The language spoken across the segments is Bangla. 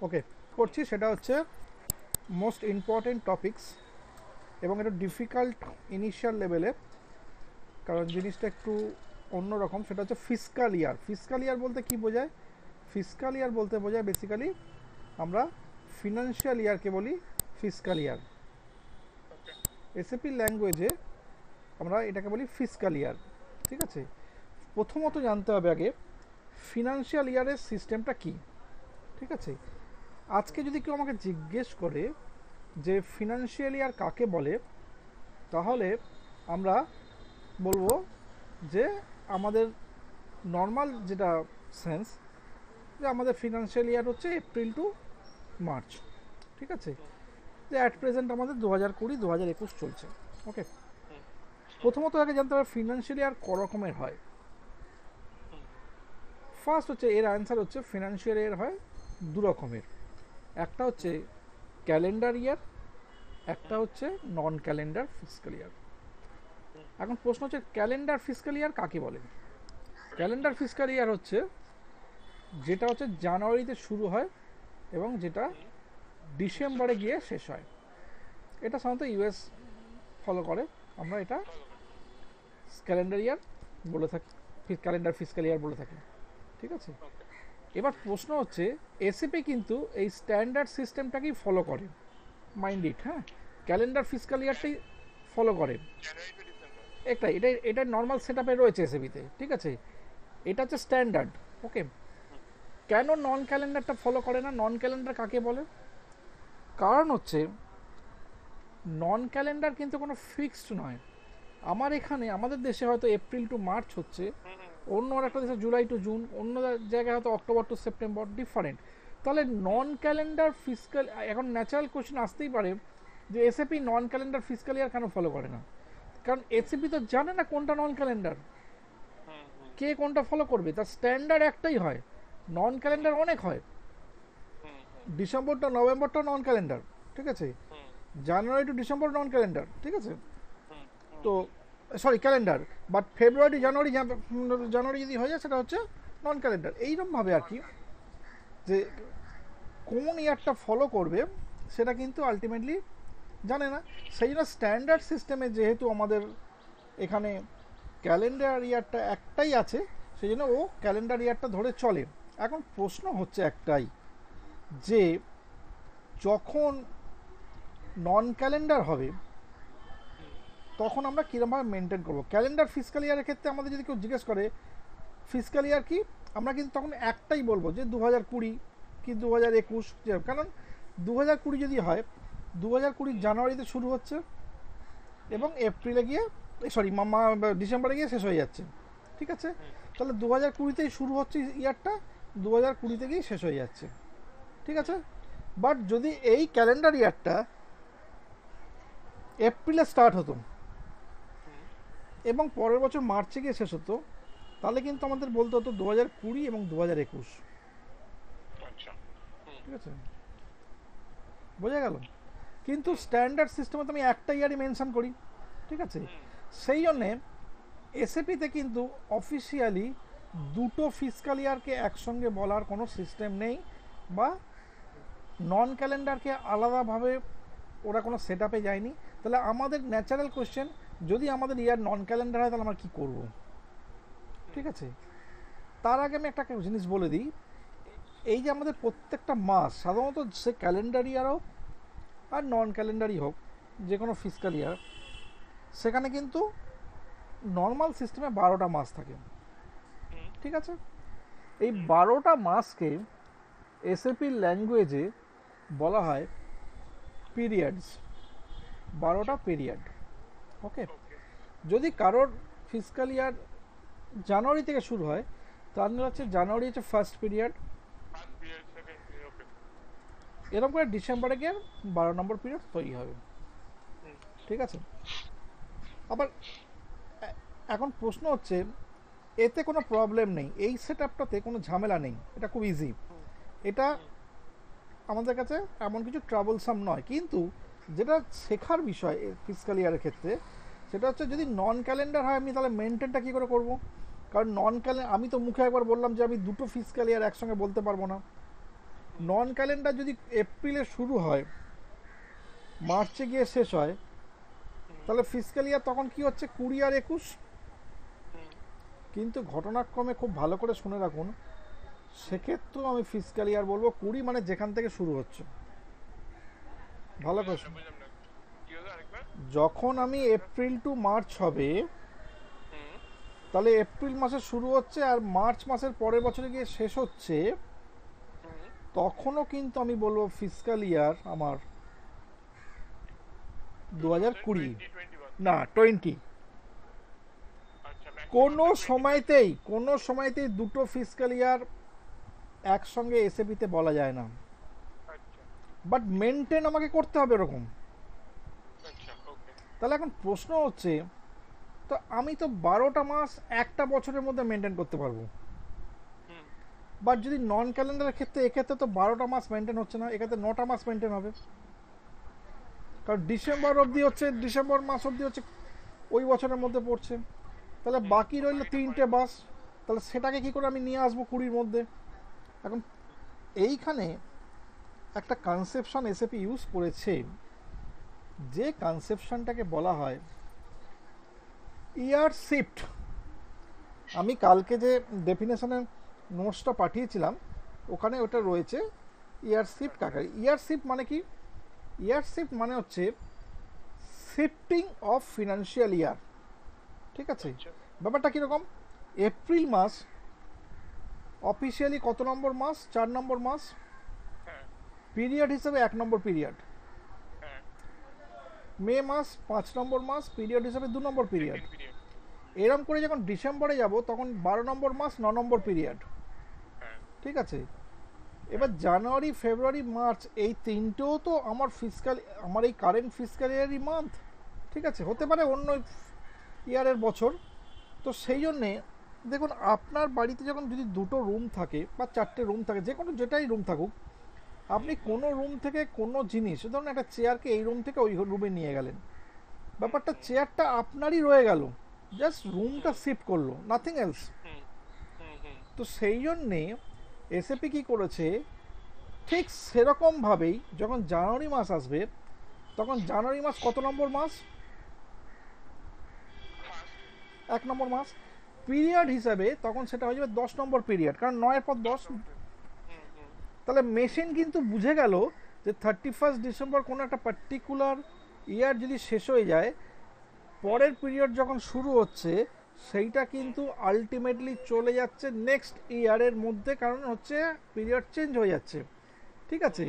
ওকে করছি, সেটা হচ্ছে মোস্ট ইম্পর্টেন্ট টপিকস এবং এটা ডিফিকাল্ট ইনিশিয়াল লেভেলে, কারণ জিনিসটা একটু অন্যরকম। সেটা হচ্ছে ফিসকাল ইয়ার। ফিসকাল ইয়ার বলতে কি বোঝায়? ফিসকাল ইয়ার বলতে বোঝায় বেসিক্যালি আমরা ফিনান্সিয়াল ইয়ারকে বলি ফিসকাল ইয়ার। এসএপি ল্যাঙ্গুয়েজে আমরা এটাকে বলি ফিসকাল ইয়ার। ঠিক আছে, প্রথমত জানতে হবে আগে ফিনান্সিয়াল ইয়ারের সিস্টেমটা কি। ঠিক আছে, আজকে যদি কেউ আমাকে জিজ্ঞেস করে যে ফিনান্সিয়াল ইয়ার কাকে বলে, তাহলে আমরা বলবো যে আমাদের নর্মাল যেটা সেন্স, যে আমাদের ফিনান্সিয়াল ইয়ার হচ্ছে এপ্রিল টু মার্চ। ঠিক আছে, যে অ্যাট প্রেজেন্ট আমাদের 2020 2021 চলছে। ওকে, প্রথমত আগে জানতে হবে ফিনান্সিয়াল ইয়ার ক রকমের হয়। ফার্স্ট হচ্ছে, এর অ্যান্সার হচ্ছে ফিনান্সিয়াল ইয়ার হয় দু রকমের। একটা হচ্ছে ক্যালেন্ডার ইয়ার, একটা হচ্ছে নন ক্যালেন্ডার ফিসকাল ইয়ার। এখন প্রশ্ন হচ্ছে ক্যালেন্ডার ফিসকাল ইয়ার কাকে বলে? ক্যালেন্ডার ফিসকাল ইয়ার হচ্ছে যেটা হচ্ছে জানুয়ারিতে শুরু হয় এবং যেটা ডিসেম্বরে গিয়ে শেষ হয়। এটা সাধারণত ইউএস ফলো করে, আমরা এটা ক্যালেন্ডার ইয়ার বলে থাকি, ক্যালেন্ডার ফিসকাল ইয়ার বলে থাকি। ঠিক আছে, এবার প্রশ্ন হচ্ছে এসিপি কিন্তু এই স্ট্যান্ডার্ড সিস্টেমটাকেই ফলো করে, মাইন্ড ইট। হ্যাঁ, ক্যালেন্ডার ফিসকাল ইয়ারটাই ফলো করে। এটা নর্মাল সেট আপে রয়েছে এসিপিতে। ঠিক আছে, এটা হচ্ছে স্ট্যান্ডার্ড। ওকে, কেন নন ক্যালেন্ডারটা ফলো করে না? নন ক্যালেন্ডার কাকে বলে? কারণ হচ্ছে নন ক্যালেন্ডার কিন্তু কোনো ফিক্সড নয়। আমার এখানে আমাদের দেশে হয়তো এপ্রিল টু মার্চ হচ্ছে, অন্য একটা দেশে জুলাই টু জুন, অন্য জায়গায় হয়তো অক্টোবর টু সেপ্টেম্বর, ডিফারেন্ট। তাহলে নন ক্যালেন্ডার ফিসকাল, এখন ন্যাচারাল কোয়েশ্চেন আসতেই পারে যে এসএপি নন ক্যালেন্ডার ফিসকাল ইয়ার কেন ফলো করে না? কারণ এসএপি তো জানে না কোনটা নন ক্যালেন্ডার, কে কোনটা ফলো করবে। তার স্ট্যান্ডার্ড একটাই হয়, নন ক্যালেন্ডার অনেক হয়। ডিসেম্বরটা নভেম্বরটা নন ক্যালেন্ডার, ঠিক আছে, জানুয়ারি টু ডিসেম্বর নন ক্যালেন্ডার, ঠিক আছে, তো সরি ক্যালেন্ডার, বাট ফেব্রুয়ারি জানুয়ারি যদি হয়ে যায় সেটা হচ্ছে নন ক্যালেন্ডার। এইরকমভাবে আর কি, যে কোন ইয়ারটা ফলো করবে সেটা কিন্তু আলটিমেটলি জানে না। সেই জন্য স্ট্যান্ডার্ড সিস্টেমে যেহেতু আমাদের এখানে ক্যালেন্ডার ইয়ারটা একটাই আছে, সেই জন্য ও ক্যালেন্ডার ইয়ারটা ধরে চলে। এখন প্রশ্ন হচ্ছে একটাই, যে যখন নন ক্যালেন্ডার হবে তখন আমরা কীরকমভাবে মেনটেন করবো। ক্যালেন্ডার ফিসকাল ইয়ারের ক্ষেত্রে আমাদের যদি কেউ জিজ্ঞেস করে ফিসকাল ইয়ার কি, আমরা কিন্তু তখন একটাই বলবো যে 2020 কি 2021, কারণ 2020 যদি হয় 2020 জানুয়ারিতে শুরু হচ্ছে এবং এপ্রিলে গিয়ে সরি ডিসেম্বরে গিয়ে শেষ হয়ে যাচ্ছে। ঠিক আছে, তাহলে 2020তেই শুরু হচ্ছে ইয়ারটা, 2020 গিয়ে শেষ হয়ে যাচ্ছে। ঠিক আছে, বাট যদি এই ক্যালেন্ডার ইয়ারটা এপ্রিলে স্টার্ট হতো এবং পরের বছর মার্চে গিয়ে শেষ হতো, তাহলে কিন্তু আমাদের বলতে হতো 2020 এবং 2021। ঠিক আছে, বোঝা গেল? কিন্তু স্ট্যান্ডার্ড সিস্টেমে তো আমি একটা ইয়ারই মেনশন করি। ঠিক আছে, সেই জন্যে এসএপিতে কিন্তু অফিসিয়ালি দুটো ফিসকাল ইয়ারকে একসঙ্গে বলার কোনো সিস্টেম নেই, বা নন ক্যালেন্ডারকে আলাদাভাবে ওরা কোনো সেট আপে যায়নি। তাহলে আমাদের ন্যাচারাল কোয়েশ্চেন, যদি আমাদের ইয়ার নন ক্যালেন্ডার হয় তাহলে আমরা কী করব? ঠিক আছে, তার আগে আমি একটা জিনিস বলে দিই, এই যে আমাদের প্রত্যেকটা মাস সাধারণত সে ক্যালেন্ডার ইয়ার হোক আর নন ক্যালেন্ডারই হোক, যে কোনো ফিসকাল ইয়ার, সেখানে কিন্তু নর্মাল সিস্টেমে 12টা মাস থাকে। ঠিক আছে, এই 12টা মাসকে এসএপি ল্যাঙ্গুয়েজে বলা হয় পিরিয়ডস, 12টা পিরিয়ড। ওকে, যদি কারোর ফিসকাল ইয়ার জানুয়ারি থেকে শুরু হয় তাহলে হচ্ছে জানুয়ারি হচ্ছে ফার্স্ট পিরিয়ড, এরকম করে ডিসেম্বরে গিয়ে 12 নম্বর পিরিয়ড তৈরি হবে। ঠিক আছে, আবার এখন প্রশ্ন হচ্ছে এতে কোনো প্রবলেম নেই, এই সেট আপটাতে কোনো ঝামেলা নেই, এটা খুব ইজি, এটা আমাদের কাছে এমন কিছু ট্রাবলসাম নয়। কিন্তু যেটা শেখার বিষয় ফিসকাল ইয়ারের ক্ষেত্রে, সেটা হচ্ছে যদি নন ক্যালেন্ডার হয় আমি তাহলে মেনটেনটা কী করে করবো? কারণ নন ক্যালেন্ডার, আমি তো মুখে একবার বললাম যে আমি দুটো ফিসকাল ইয়ার একসঙ্গে বলতে পারবো না। নন ক্যালেন্ডার যদি এপ্রিলে শুরু হয় মার্চে গিয়ে শেষ হয়, তাহলে ফিসক্যাল ইয়ার তখন কি হচ্ছে 20 আর 21। কিন্তু ঘটনাক্রমে খুব ভালো করে শুনে রাখুন, সেক্ষেত্রেও আমি ফিসক্যাল ইয়ার বলবো 20 মানে যেখান থেকে শুরু হচ্ছে। ভালো করে যখন আমি এপ্রিল টু মার্চ হবে, তাহলে এপ্রিল মাসে শুরু হচ্ছে আর মার্চ মাসের পরের বছরে গিয়ে শেষ হচ্ছে, তখনও কিন্তু আমি বলবো ফিসক্যাল ইয়ার আমার 2020 না 20। কোনো সময়তেই দুটো ফিসক্যাল ইয়ার একসঙ্গে এসএপিতে বলা যায় না, বাট মেনটেন আমাকে করতে হবে এরকম। তাহলে এখন প্রশ্ন হচ্ছে, তো আমি তো 12টা মাস একটা বছরের মধ্যে মেনটেন করতে পারবো, বাট যদি নন ক্যালেন্ডারের ক্ষেত্রে এক্ষেত্রে তো 12টা মাস মেনটেন হচ্ছে না, এক্ষেত্রে 9টা মাস মেনটেন হবে। কারণ ডিসেম্বর মাস অবধি হচ্ছে ওই বছরের মধ্যে পড়ছে, তাহলে বাকি রইল 3টে মাস, তাহলে সেটাকে কি করে আমি নিয়ে আসবো 20-র মধ্যে? এখন এইখানে একটা কনসেপশন এসএপি ইউজ করেছে, যে কনসেপশনটাকে বলা হয় ইয়ার শিফট। আমি কালকে যে ডেফিনেশনের নোটসটা পাঠিয়েছিলাম ওখানে ওটা রয়েছে ইয়ার শিফট কাকে। ইয়ার শিফট মানে কি? ইয়ার শিফট মানে হচ্ছে শিফটিং অফ ফিনান্সিয়াল ইয়ার। ঠিক আছে, ব্যাপারটা কীরকম? এপ্রিল মাস অফিসিয়ালি কত নম্বর মাস? 4 নম্বর মাস। পিরিয়ড হিসেবে 1 নম্বর পিরিয়ড। মে মাস 5 নম্বর মাস, পিরিয়ড হিসেবে 2 নম্বর পিরিয়ড। এরম করে যখন ডিসেম্বরে যাব তখন 12 নম্বর মাস, 9 নম্বর পিরিয়ড। ঠিক আছে, এবার জানুয়ারি, ফেব্রুয়ারি, মার্চ এই তিনটেও তো আমার এই কারেন্ট ফিসক্যাল ইয়ারই মান্থ। ঠিক আছে, হতে পারে অন্য ইয়ারের বছর। তো সেই জন্যে দেখুন, আপনার বাড়িতে যখন যদি 2টো রুম থাকে বা 4টে রুম থাকে, যে কোনো যেটাই রুম থাকুক, আপনি কোনো রুম থেকে কোনো জিনিস, ধরুন একটা চেয়ারকে এই রুম থেকে ওই রুমে নিয়ে গেলেন, ব্যাপারটা চেয়ারটা আপনারই রয়ে গেল, জাস্ট রুমটা শিফট করলো, নাথিং এলস। তো সেই জন্যে এসএপি কী করেছে, ঠিক সেরকমভাবেই যখন জানুয়ারি মাস আসবে, তখন জানুয়ারি মাস কত নম্বর মাস? 1 নম্বর মাস। পিরিয়ড হিসাবে তখন সেটা হয়ে যাবে 10 নম্বর পিরিয়ড, কারণ 9-এর পর 10। তাহলে মেশিন কিন্তু বুঝে গেল যে 31 ডিসেম্বর কোনো একটা পার্টিকুলার ইয়ার যদি শেষ হয়ে যায়, পরের পিরিয়ড যখন শুরু হচ্ছে সেইটা কিন্তু আলটিমেটলি চলে যাচ্ছে নেক্সট ইয়ারের মধ্যে, কারণ হচ্ছে পিরিয়ড চেঞ্জ হয়ে যাচ্ছে। ঠিক আছে,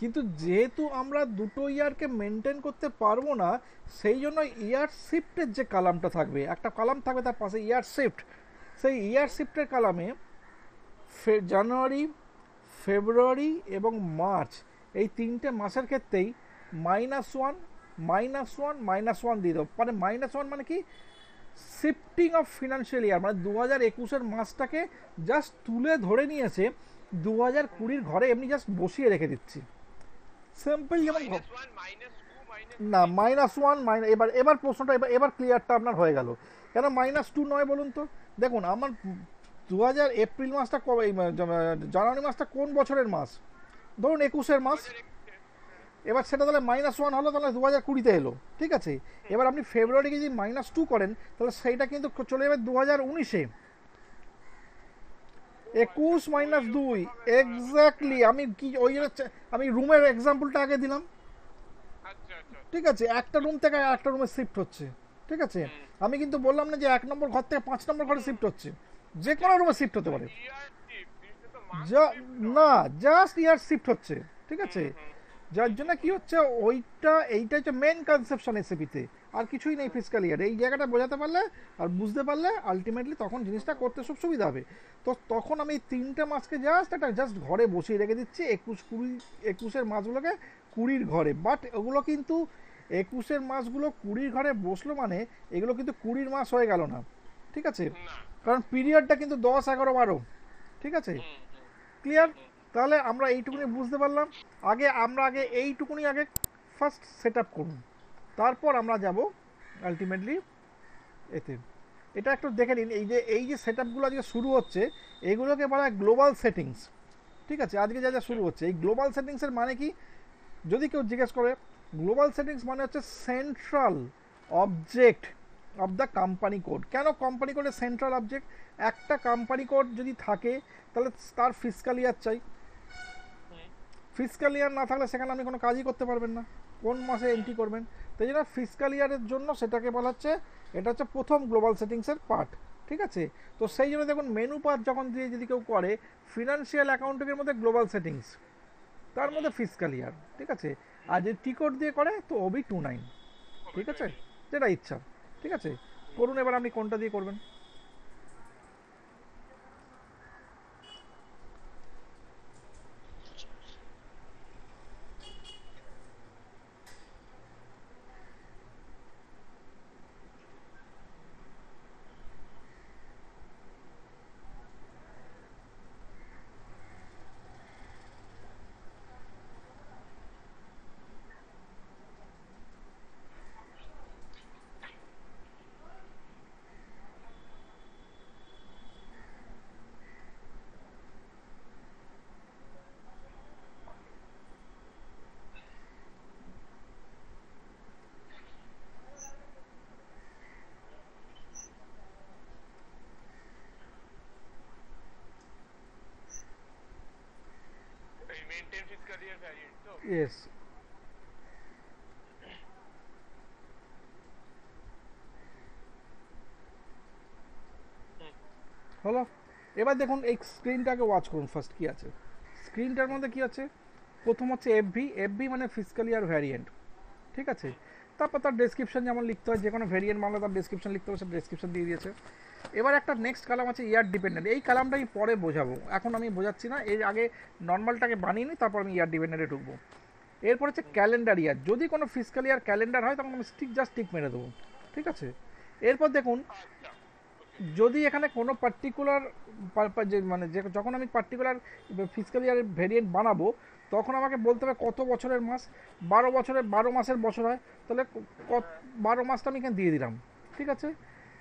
কিন্তু যেহেতু আমরা দুটো ইয়ারকে মেনটেন করতে পারবো না, সেই জন্য ইয়ার শিফটের যে কালামটা থাকবে, একটা কালাম থাকবে তার পাশে ইয়ার শিফট, সেই ইয়ার শিফটের কালামে জানুয়ারি, ফেব্রুয়ারি এবং মার্চ এই 3টে মাসের ক্ষেত্রেই -1, -1, -1 দিয়ে দেবো। মানে -1 মানে কি? শিফটিং অফ ফিনান্সিয়াল ইয়ার, মানে 2021-এর মাসটাকে জাস্ট তুলে ধরে নিয়েছে 2020-র ঘরে এমনি জাস্ট বসিয়ে রেখে দিচ্ছি। সিম্পল, যেমন না -1 এবার প্রশ্নটা এবার ক্লিয়ারটা আপনার হয়ে গেল। কেন -2 নয় বলুন তো? দেখুন, আমার 2000 এপ্রিল মাসটা কবে, জানুয়ারি মাসটা কোন বছরের মাস? ধরুন 21-এর মাস। এবার সেটা তাহলে -1 হলো, তাহলে 2020-তে এলো। ঠিক আছে, এবার আপনি ফেব্রুয়ারিকে যদি -2 করেন, তাহলে সেইটা কিন্তু চলে যাবে 2019-এ। 21 - 2 এক্স্যাক্টলি। আমি কি ওই আমি রুমের এক্সাম্পলটা আগে দিলাম। ঠিক আছে, একটা রুম থেকে একটা রুমে শিফট হচ্ছে। ঠিক আছে, আমি কিন্তু বললাম না যে 1 নম্বর ঘর থেকে 5 নম্বর ঘরে শিফট হচ্ছে, যে কোনো রুমে শিফট হতে পারে। না, জাস্ট ইয়ার শিফট হচ্ছে। ঠিক আছে, যার জন্য কি হচ্ছে, এইটা হচ্ছে মেন কনসেপশন এসএপিতে, আর কিছুই নেই ফিসক্যাল ইয়ার। এই জায়গাটা বোঝাতে পারলে আর বুঝতে পারলে আলটিমেটলি তখন জিনিসটা করতে খুব সুবিধা হবে। তো তখন আমি 3টে মাসকে জাস্ট ঘরে বসিয়ে রেখে দিচ্ছি, 21-এর মাসগুলোকে 20-র ঘরে। বাট ওগুলো কিন্তু 21-এর মাসগুলো 20-র ঘরে বসলো মানে এগুলো কিন্তু 20-র মাস হয়ে গেল না। ঠিক আছে, কারণ পিরিয়ডটা কিন্তু 10, 11, 12। ঠিক আছে, ক্লিয়ার? তাহলে আমরা এইটুকুনি বুঝতে পারলাম। আমরা এইটুকুনি আগে ফার্স্ট সেট আপ করুন, তারপর আমরা যাব আলটিমেটলি এতে। এটা একটু দেখে নিন, এই যে সেট আপগুলো আজকে শুরু হচ্ছে, এগুলোকে বলা হয় গ্লোবাল সেটিংস। ঠিক আছে, আজকে যা যা শুরু হচ্ছে। এই গ্লোবাল সেটিংসের মানে কি, যদি কেউ জিজ্ঞেস করে, গ্লোবাল সেটিংস মানে হচ্ছে central object of the company code. কেন কোম্পানি কোডের সেন্ট্রাল অবজেক্ট? একটা কোম্পানি কোড যদি থাকে তাহলে তার ফিসকাল ইয়ার চাই, ফিসকাল ইয়ার না থাকলে সেখানে আপনি কোনো কাজই করতে পারবেন না, কোন মাসে এন্ট্রি করবেন। তাই জন্য ফিসকাল ইয়ারের জন্য সেটাকে বলা হচ্ছে, এটা হচ্ছে প্রথম গ্লোবাল সেটিংসের পার্ট। ঠিক আছে, তো সেই জন্য দেখুন মেনু পার্ট যখন দিয়ে যদি কেউ করে ফিনান্সিয়াল অ্যাকাউন্টিংয়ের মধ্যে গ্লোবাল সেটিংস, তার মধ্যে ফিসকাল ইয়ার। ঠিক আছে, আর যদি টিকট দিয়ে করে তো OB29। ঠিক আছে, যেটা ইচ্ছা। ঠিক আছে, করুন এবার আপনি কোনটা দিয়ে করবেন। মেইনটেইন ফিসকাল ইয়ার ভ্যারিয়েন্ট তো ইয়েস, হলো। এবার দেখুন এই স্ক্রিনটাকে ওয়াচ করুন ফার্স্ট কী আছে। স্ক্রিনটার মধ্যে কী আছে, প্রথম হচ্ছে এফভি মানে ফিসকাল ইয়ার ভ্যারিয়েন্ট। ঠিক আছে, তারপর তার ডেসক্রিপশন যেমন লিখতে হয়, যে কোনো ভ্যারিয়েন্ট মানলে তার ডেসক্রিপশন লিখতে হবে, সে ডেসক্রিপশন দিয়ে দিয়েছে। এবার একটা নেক্সট কালাম আছে ইয়ার ডিপেন্ডেন্ট। এই কালামটা আমি পরে বোঝাবো, এখন আমি বোঝাচ্ছি না, এর আগে নর্মালটাকে বানিয়ে নিই, তারপর আমি ইয়ার ডিপেন্ডেন্টে ঢুকবো। এরপর হচ্ছে ক্যালেন্ডার ইয়ার। যদি কোনো ফিসকাল ইয়ার ক্যালেন্ডার হয় তখন আমি জাস্ট টিক মেরে দেবো। ঠিক আছে, এরপর দেখুন যদি এখানে কোনো পার্টিকুলার মানে যে যখন আমি পার্টিকুলার ফিসকাল ইয়ারের ভেরিয়েন্ট বানাবো তখন আমাকে বলতে হবে কত বছরের মাস। 12 মাসের বছর হয়, তাহলে 12 মাসটা আমি এখানে দিয়ে দিলাম। ঠিক আছে,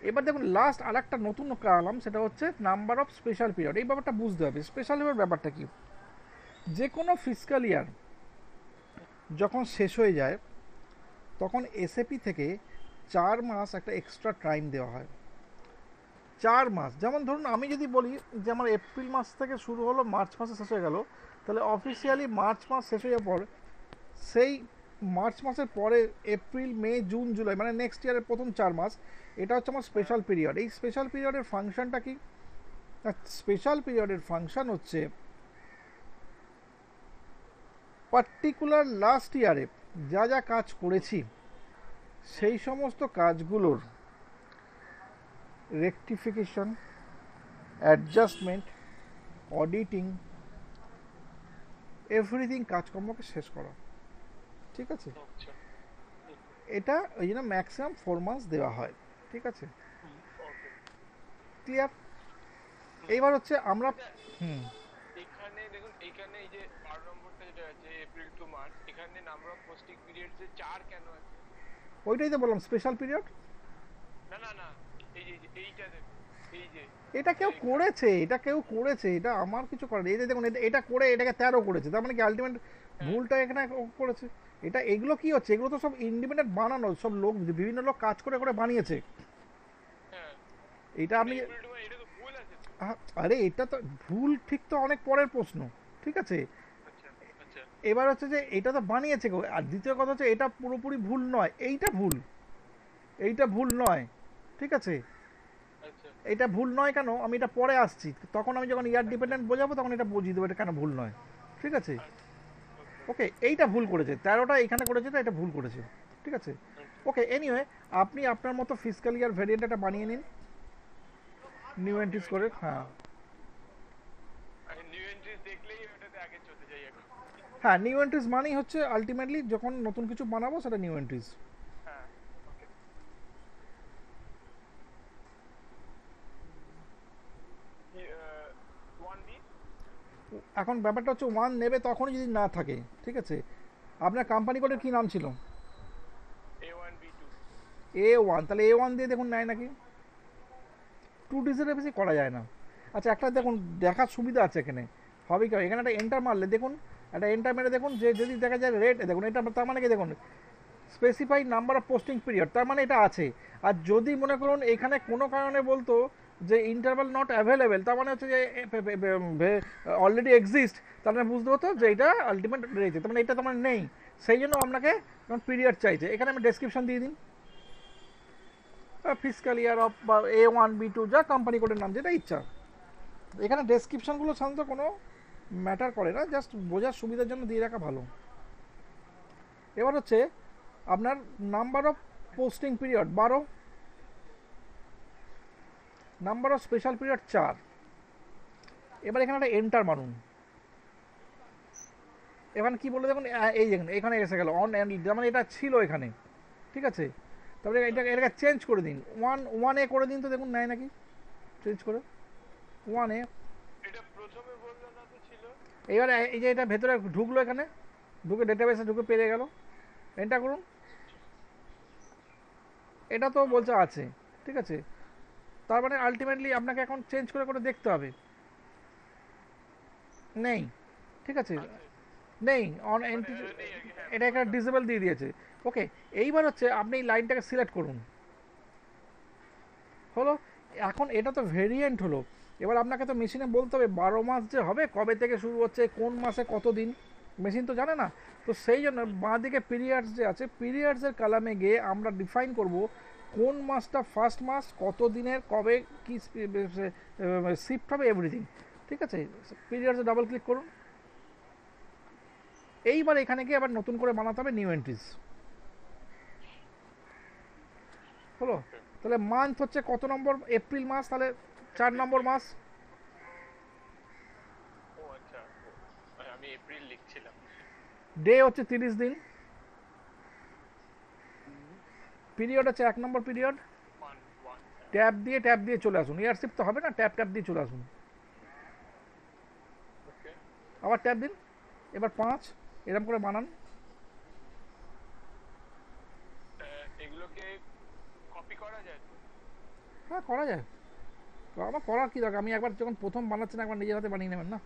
এবার দেখুন লাস্ট আর একটা নতুন কালাম, সেটা হচ্ছে নাম্বার অফ স্পেশাল পিরিয়ড। এই ব্যাপারটা বুঝতে হবে, স্পেশাল ইয়ার ব্যাপারটা কি। যে কোনো ফিসকাল ইয়ার যখন শেষ হয়ে যায় তখন এসএপি থেকে 4 মাস একটা এক্সট্রা টাইম দেওয়া হয়। 4 মাস, যেমন ধরুন আমি যদি বলি যে আমার এপ্রিল মাস থেকে শুরু হলো, মার্চ মাসে শেষ হয়ে গেল, তাহলে অফিসিয়ালি মার্চ মাস শেষ হয়ে যাওয়ার পর সেই মার্চ মাসের পরে এপ্রিল মে জুন জুলাই মানে নেক্সট ইয়ারের প্রথম 4 মাস, এটা হচ্ছে আমার স্পেশাল পিরিয়ড। এই স্পেশাল পিরিয়ডের ফাংশনটা কি? স্পেশাল পিরিয়ডের ফাংশন হচ্ছে পার্টিকুলার লাস্ট ইয়ারে যা যা কাজ করেছি সেই সমস্ত কাজগুলোর রেকটিফিকেশন, অ্যাডজাস্টমেন্ট, অডিটিং, এভরিথিং কাজকর্মকে শেষ করা। ঠিক আছে, এটা ওই জন্য ম্যাক্সিমাম 4 মান্থস দেওয়া হয়। ঠিক আছে, ক্লিয়ার? এইবার হচ্ছে আমরা এখানে দেখুন, এখানে এই যে 12 নম্বরটা যেটা আছে এপ্রিল টু মার্চ, এখানে নাম্বার অফ পোস্টিং পিরিয়ডস এ 4 কেন আছে? ওইটাই তো বললাম স্পেশাল পিরিয়ড। না না না, এই যে এইটা দেখুন, এই যে এটা কেউ করেছে, এটা আমার কিছু করার নেই। এই যে দেখুন এটা করে এটাকে 13 করেছে, তার মানে কি আলটিমেট ভুলটা এখানে করেছে। এটা এগুলো কি হচ্ছে, এগুলো তো সব ইন্ডিপেন্ডেন্ট বানানো, সব লোক বিভিন্ন লোক কাজ করে করে বানিয়েছে। এটা আমি আরে এটা তো ভুল ঠিক তো অনেক পরের প্রশ্ন। ঠিক আছে, এবার হচ্ছে যে এটা তো বানিয়েছে, আর দ্বিতীয় কথা হচ্ছে এটা পুরোপুরি ভুল নয়, এইটা ভুল নয়। ঠিক আছে, এটা ভুল নয় কেন, আমি এটা পরে আসছি, তখন আমি যখন ইয়ার ডিপেন্ডেন্ট বোঝাবো তখন এটা বুঝিয়ে দেবো এটা কেন ভুল নয়। ঠিক আছে, ওকে, এইটা ভুল করেছে, 13টা এখানে করেছে, তো এটা ভুল করেছে। ঠিক আছে, ওকে, এনিওয়ে আপনি আপনার মতো ফিসকাল ইয়ার ভ্যারিয়েন্ট একটা বানিয়ে নিন নিউ এন্ট্রিজ করে। হ্যাঁ হ্যাঁ, নিউ এন্ট্রিজ মানেই হচ্ছে আলটিমেটলি যখন নতুন কিছু বানাবো সেটা নিউ এন্ট্রিজ। এখন ব্যাপারটা হচ্ছে 1 নেবে তখনই যদি না থাকে। ঠিক আছে, আপনার কোম্পানি কোডের কী নাম ছিল? A1, তাহলে A1 দিয়ে দেখুন নেয় নাকি। 2 ডিজিটের বেশি করা যায় না। আচ্ছা, একটা দেখুন দেখার সুবিধা আছে এখানে, হবে কি এখানে একটা এন্টার মারলে দেখুন, একটা এন্টার মেরে দেখুন যে যদি দেখা যায় রেট, দেখুন এটা তার মানে কি দেখুন specified number of posting period, তার মানে এটা আছে। আর যদি মনে করুন এখানে কোনো কারণে বলতো যে ইন্টারভাল নট অ্যাভেলেবেল, তার মানে হচ্ছে যে অলরেডি এক্সিস্ট, তার মানে বুঝতে হতো যে এটা আলটিমেট রয়েছে, তার মানে এটা তোমার নেই, সেই জন্য আপনাকে পিরিয়ড চাইছে। এখানে আমি ডেসক্রিপশন দিয়ে দিন, ফিসক্যাল ইয়ার অফ বা A1 B2 যা কোম্পানি কোডের নাম যেটা ইচ্ছা। এখানে ডেসক্রিপশনগুলো সাধারণত কোনো ম্যাটার করে না, জাস্ট বোঝার সুবিধার জন্য দিয়ে রাখা ভালো। এবার হচ্ছে আপনার number of posting period 12, number of special period 4। এবার এখানে একটা এন্টার মারুন। এখানে কি বলে দেখুন, এই দেখুন এখানে এসে গেল অন অ্যান্ড, মানে এটা ছিল এখানে, ঠিক আছে। তারপরে এটাকে চেঞ্জ করে দিন, 1A করে দিন, তো দেখুন নেয় নাকি চেঞ্জ করে 1A। এটা প্রথমে বললো না তো ছিল। এবার এই যে এটা ভেতরে ঢুকলো, এখানে ঢুকে ডেটাবেসে ঢুকে পেয়ে গেল, এন্টার করুন। এটা তো বলছে আছে, ঠিক আছে। তার মানে আলটিমেটলি আপনাকে এখন চেঞ্জ করে করে দেখতে হবে, নেই, ঠিক আছে, নেই অন এন্ট্রি, এটা একটা ডিসেবল দিয়ে দিয়েছে। ওকে, এইবার হচ্ছে আপনি এই লাইনটাকে সিলেক্ট করুন, হলো। এখন এটা তো ভেরিয়েন্ট হলো, এবার আপনাকে তো মেশিনে বলতে হবে 12 মাস যে হবে কবে থেকে শুরু হচ্ছে, কোন মাসে কত দিন, মেশিন তো জানে না। তো সেই জন্য বাঁ দিকে পিরিয়ডস যে আছে, পিরিয়ডসের কালামে গিয়ে আমরা ডিফাইন করব কোন মাসটা ফার্স্ট মাস, কত দিনের, কবে কি শিফট হবে, এভরিথিং, ঠিক আছে। পিরিয়ডসে ডাবল ক্লিক করুন। এইবার এখানে গিয়ে আবার নতুন করে বানাতে হবে নিউ এন্ট্রিজ, হলো। তাহলে মান্থ হচ্ছে কত নম্বর, এপ্রিল মাস, তাহলে 4 নম্বর মাস। ও আচ্ছা, আমি এপ্রিল লিখছিলাম। ডে হচ্ছে 30 দিন, পিরিয়ড হচ্ছে 1 নম্বর পিরিয়ড। ট্যাব দিয়ে চলে আসুন, ইয়ারশিপ তো হবে না, ট্যাব দিয়ে চলে আসুন, আবার ট্যাব দিন। এবার 5 এরকম করে বানান। এগুলোকে কপি করা যায়? হ্যাঁ করা যায়, আমার করার কি দরকার, আমি একবার যখন প্রথম বানাচ্ছেন একবার নিজের হাতে বানিয়ে নেবেন না।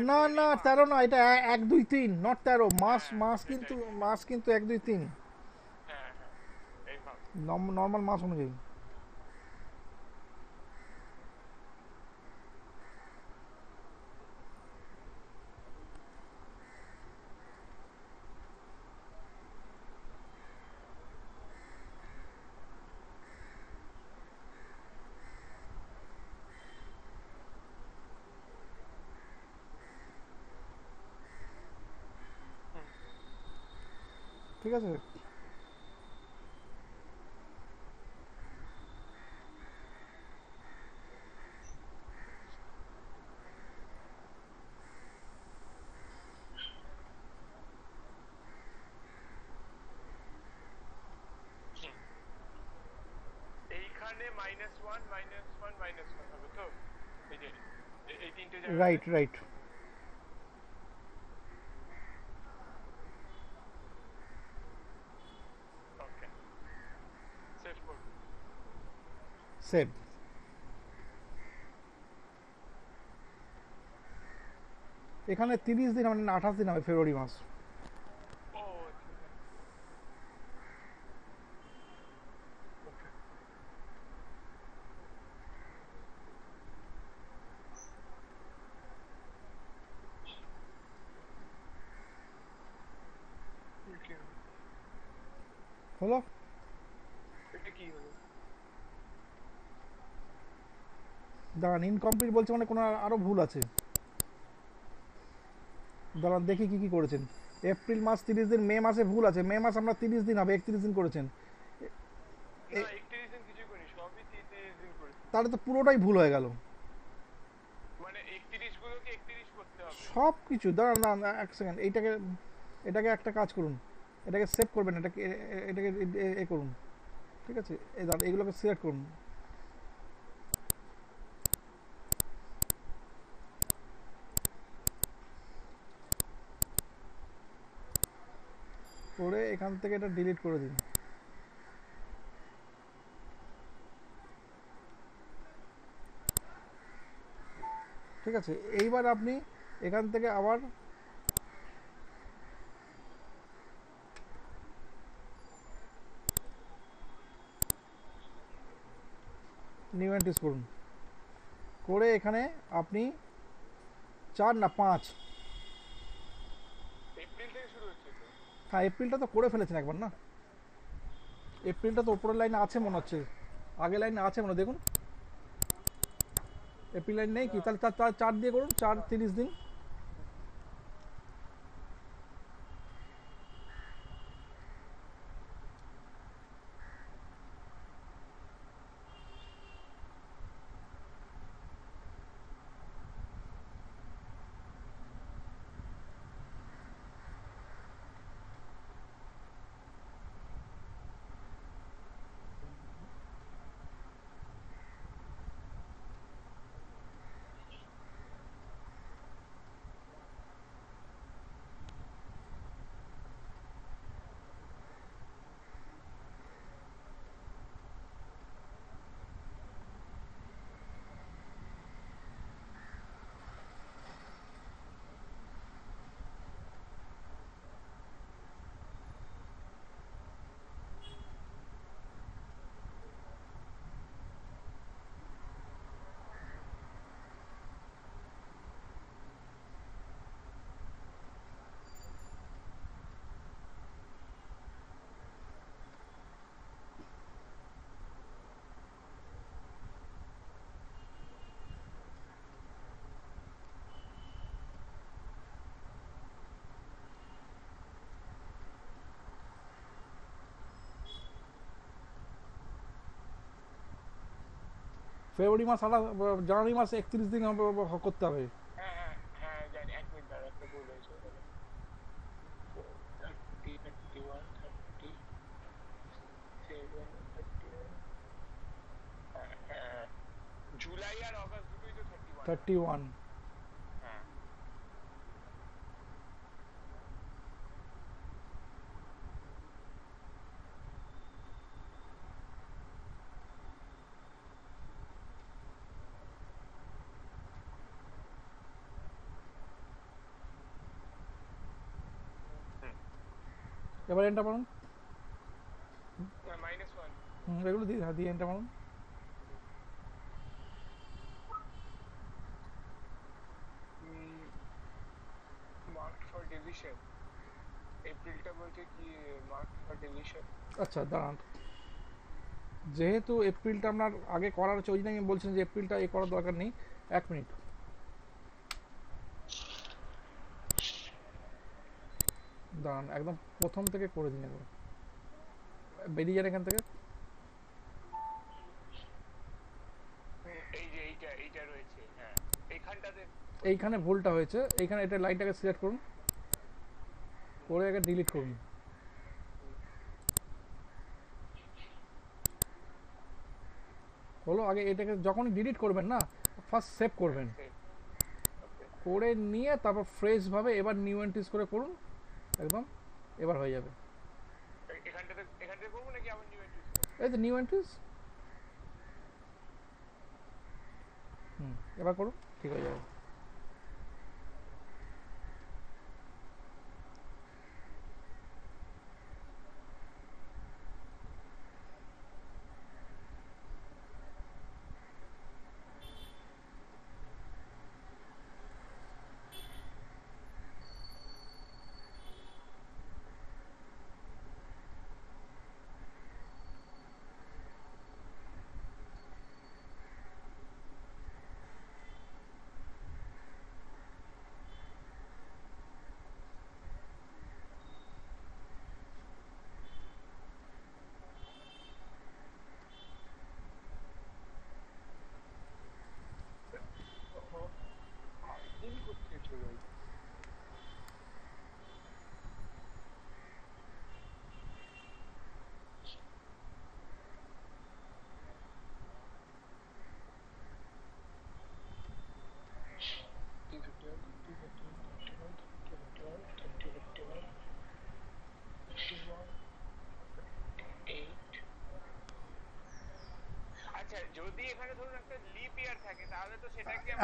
না না 13 না, এটা 1 2 3 নট 13 মাস, মাস কিন্তু 1 2 3 নর্মাল মাস অনুযায়ী। ঠিক আছে, এইখানে -1 -1 -1 হবে তো, এই যে এই তিনটে জায়গা। Right right. ওকে, সেভ করব। সেভ। এখানে 30 দিন মানে 28 দিন হবে ফেব্রুয়ারি মাস। ও হলো, এটা কি হলো? দাঁড়ান ইনকমপ্লিট বলছে মানে কোনো আরও ভুল আছে, দাঁড়ান দেখি কি কি করেছেন। এপ্রিল মাস 30 দিন, মে মাসে ভুল আছে, মে মাস আমরা 30 দিন হবে, 31 দিন করেছেন। না 31 দিন কিছু করিনি, সবই 30 দিন করেছি। তাহলে তো পুরোটাই ভুল হয়ে গেল, মানে 31 গুলোকে 31 করতে হবে সব কিছু। দাঁড়ান দাঁড়ান এক সেকেন্ড, এটাকে একটা কাজ করুন, এটাকে সেভ করবেন, এটাকে এ করুন, ঠিক আছে। এই দাঁড়ান এগুলোকে সিলেক্ট করুন, করে এখান থেকে এটা ডিলিট করে দিন। ঠিক আছে, এইবার আপনি এখান থেকে আবার নিউ এন্ট্রিজ করুন। করে এখানে আপনি 4 না 5, এপ্রিল থেকে শুরু হচ্ছে তো। হ্যাঁ এপ্রিলটা তো করে ফেলেছেন একবার না, এপ্রিলটা তো উপরের লাইনে আছে মনে হচ্ছে, আগের লাইনে আছে মনে হয়, দেখুন এপ্রিল লাইন নেই কি, তাহলে তার 4 দিয়ে করুন, 4 30 দিন। ফেব্রুয়ারি মাস জানুয়ারি মাস 31 দিন করতে হবে। হ্যাঁ হ্যাঁ হ্যাঁ জানি, 1 মিনিট দাঁড়া, একটা ভুল হয়েছে ওখানে। 30, 31, 37, 31, হ্যাঁ হ্যাঁ, জুলাই আর অগস্ট দুটোই তো 31 হয়। 31। হ্যাঁ এবার এন্টার মারুন। -1। এগুলো দিয়ে দিয়ে এন্টার মারুন। মার্কড ফর ডিলিশন, এপ্রিলটা বলছে কি মার্কড ফর ডিলিশন। আচ্ছা দাঁড়ান, যেহেতু এপ্রিলটা আপনার আগে করার হচ্ছে, ওই জন্য আমি বলছিলাম যে এপ্রিলটা এ করার দরকার নেই। 1 মিনিট, দাঁড়ান একদম প্রথম থেকে করে দিন একবার, বেরিয়ে যান এখান থেকে। এই যে এইটা রয়েছে, হ্যাঁ এইখানটাতে এইখানে ভুলটা হয়েছে, এইখানে এটা লাইনটাকে সিলেক্ট করুন, করে আগে ডিলিট করুন। হলো, আগে এটাকে যখনই ডিলিট করবেন না, ফার্স্ট সেভ করবেন, করে নিয়ে তারপর ফ্রেশভাবে এবার নিউ এন্ট্রিজ করে করুন একদম, এবার হয়ে যাবে। এখানটাতে করবো নাকি আবার নিউ এন্ট্রিজ? এই তো নিউ এন্ট্রিজ, এবার করুন, ঠিক হয়ে যাবে। দিন করতে চলে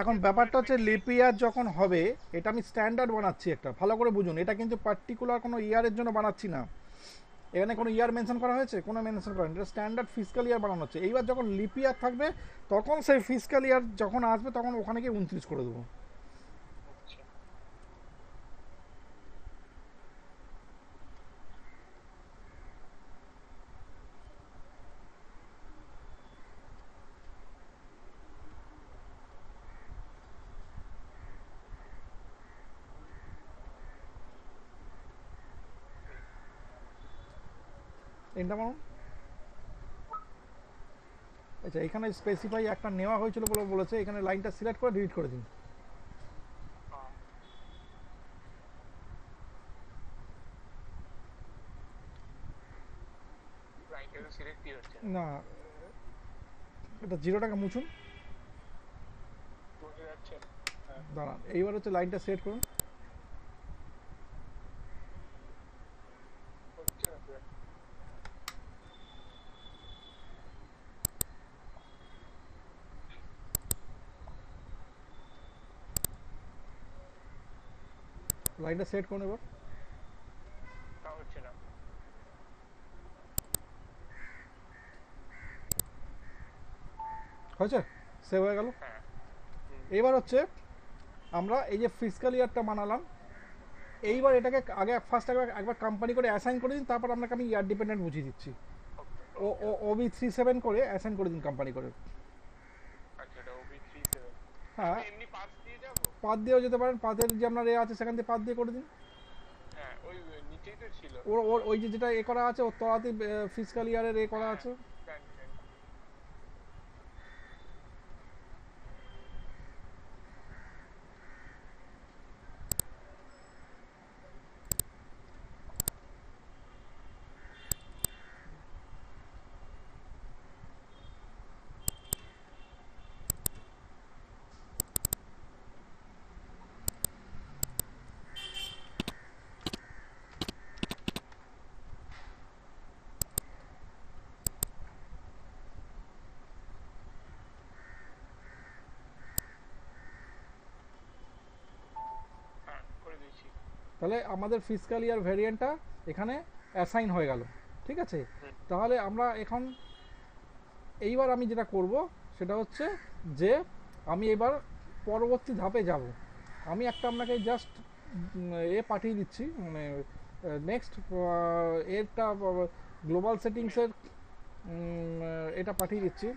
এখন ব্যাপারটা হচ্ছে লিপ ইয়ার যখন হবে, এটা আমি স্ট্যান্ডার্ড বানাচ্ছি একটা, ভালো করে বুঝুন, এটা কিন্তু পার্টিকুলার কোনো ইয়ারের জন্য বানাচ্ছি না। এখানে কোনো ইয়ার মেনশন করা হয়েছে? কোনো মেনশন করা, এটা স্ট্যান্ডার্ড ফিসকাল ইয়ার বানানো হচ্ছে। এইবার যখন লিপ ইয়ার থাকবে তখন সেই ফিসকাল ইয়ার যখন আসবে তখন ওখানে গিয়ে 29 করে দেবো। আচ্ছা, এটা মানুন। আচ্ছা, এখানে স্পেসিফাই একটা নেওয়া হয়েছিল বলে বলেছে, এখানে লাইনটা সিলেক্ট করে ডিলিট করে দিন। লাইনটা তো সিলেক্টই হচ্ছে না, এটা জিরোটাকে মুছুন। বোঝা যাচ্ছে না। হ্যাঁ, দাঁড়ান, এইবার হচ্ছে লাইনটা সেট করুন। হচ্ছে না তো। লাইনটা সেট করুন এবার। তা হচ্ছে না। হয়েছে? সেভ হয়ে গেল। হ্যাঁ, এইবার হচ্ছে আমরা এই যে ফিসকাল ইয়ারটা বানালাম, এইবার এটাকে আগে ফার্স্ট একবার কোম্পানি করে অ্যাসাইন করে দিন, তারপর আপনাকে আমি ইয়ার ডিপেন্ডেন্ট বুঝিয়ে দিচ্ছি। ও ও OB37 করে অ্যাসাইন করে দিন কোম্পানি করে। আচ্ছা, এটা OB37। হ্যাঁ, এমনি পাস দিয়ে যাবো? পাত দিয়েও যেতে পারেন, পাতের যে আপনার এ আছে সেখান থেকে পাত দিয়ে করে দিন। হ্যাঁ, ওই নিচেই তো ছিল। ওর ওর ওই যে যেটা এ করা আছে, ওর তলাতেই ফিসকাল ইয়ারের এ করা আছে। জানি, জানি। হ্যাঁ, করে দিয়েছি। তাহলে আমাদের ফিসকাল ইয়ার ভ্যারিয়েন্টটা এখানে অ্যাসাইন হয়ে গেল। ঠিক আছে, তাহলে আমরা এখন এইবার আমি যেটা করব সেটা হচ্ছে যে আমি এবার পরবর্তী ধাপে যাব। আমি একটা আপনাকে জাস্ট এ পাঠিয়ে দিচ্ছি, মানে নেক্সট এরটা গ্লোবাল সেটিংসের এটা পাঠিয়ে দিচ্ছি।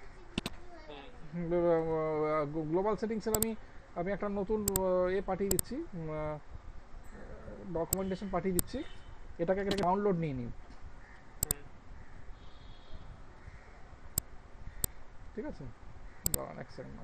গ্লোবাল সেটিংসের আমি আমি একটা নতুন এ পাঠিয়ে দিচ্ছি, ডকুমেন্টেশন পাঠিয়ে দিচ্ছি। এটাকে ডাউনলোড নিয়ে নিন। ঠিক আছে, দাঁড়ান এক সেকেন্ড।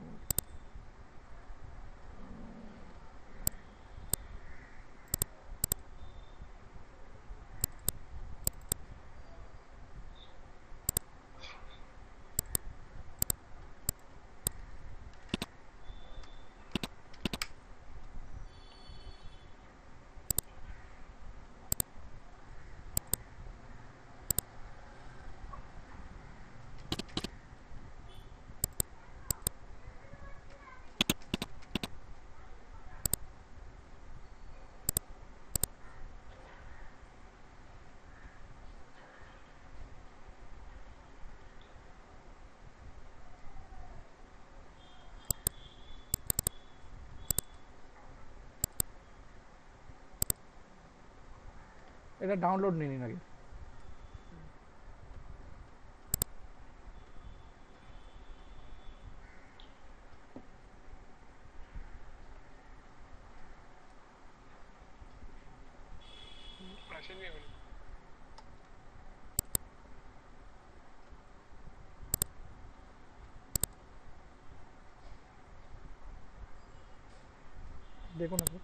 এটা ডাউনলোড নিয়ে নিন আগে। আসেনি এমনি। দেখুন একবার।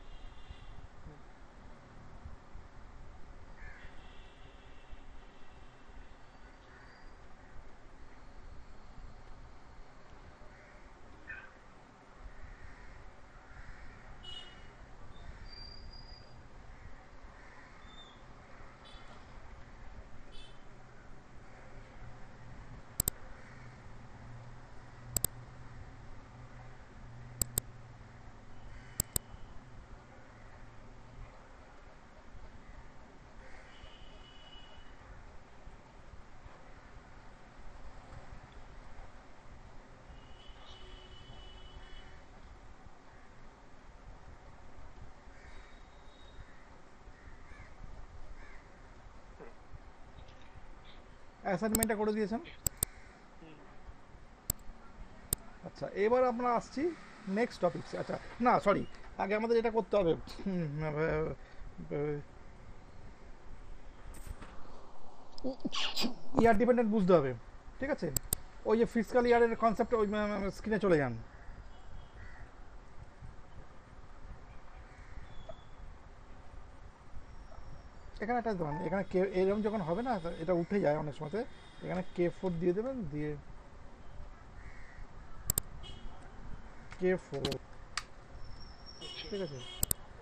অ্যাসাইনমেন্টটা করে দিয়েছেন। আচ্ছা, এবার আমরা আসছি নেক্সট টপিকস। আচ্ছা না সরি, আগে আমাদের এটা করতে হবে, ইয়ার ডিপেন্ডেন্ট বুঝতে হবে, ঠিক আছে? ওই যে ফিসকাল ইয়ারের কনসেপ্ট ওই স্ক্রিনে চলে যান। এখানে একটা দেবেন, এখানে কে এরকম যখন হবে না এটা উঠে যায় অনেক সময়, এখানে K4 দিয়ে দেবেন, দিয়ে K4, ঠিক আছে?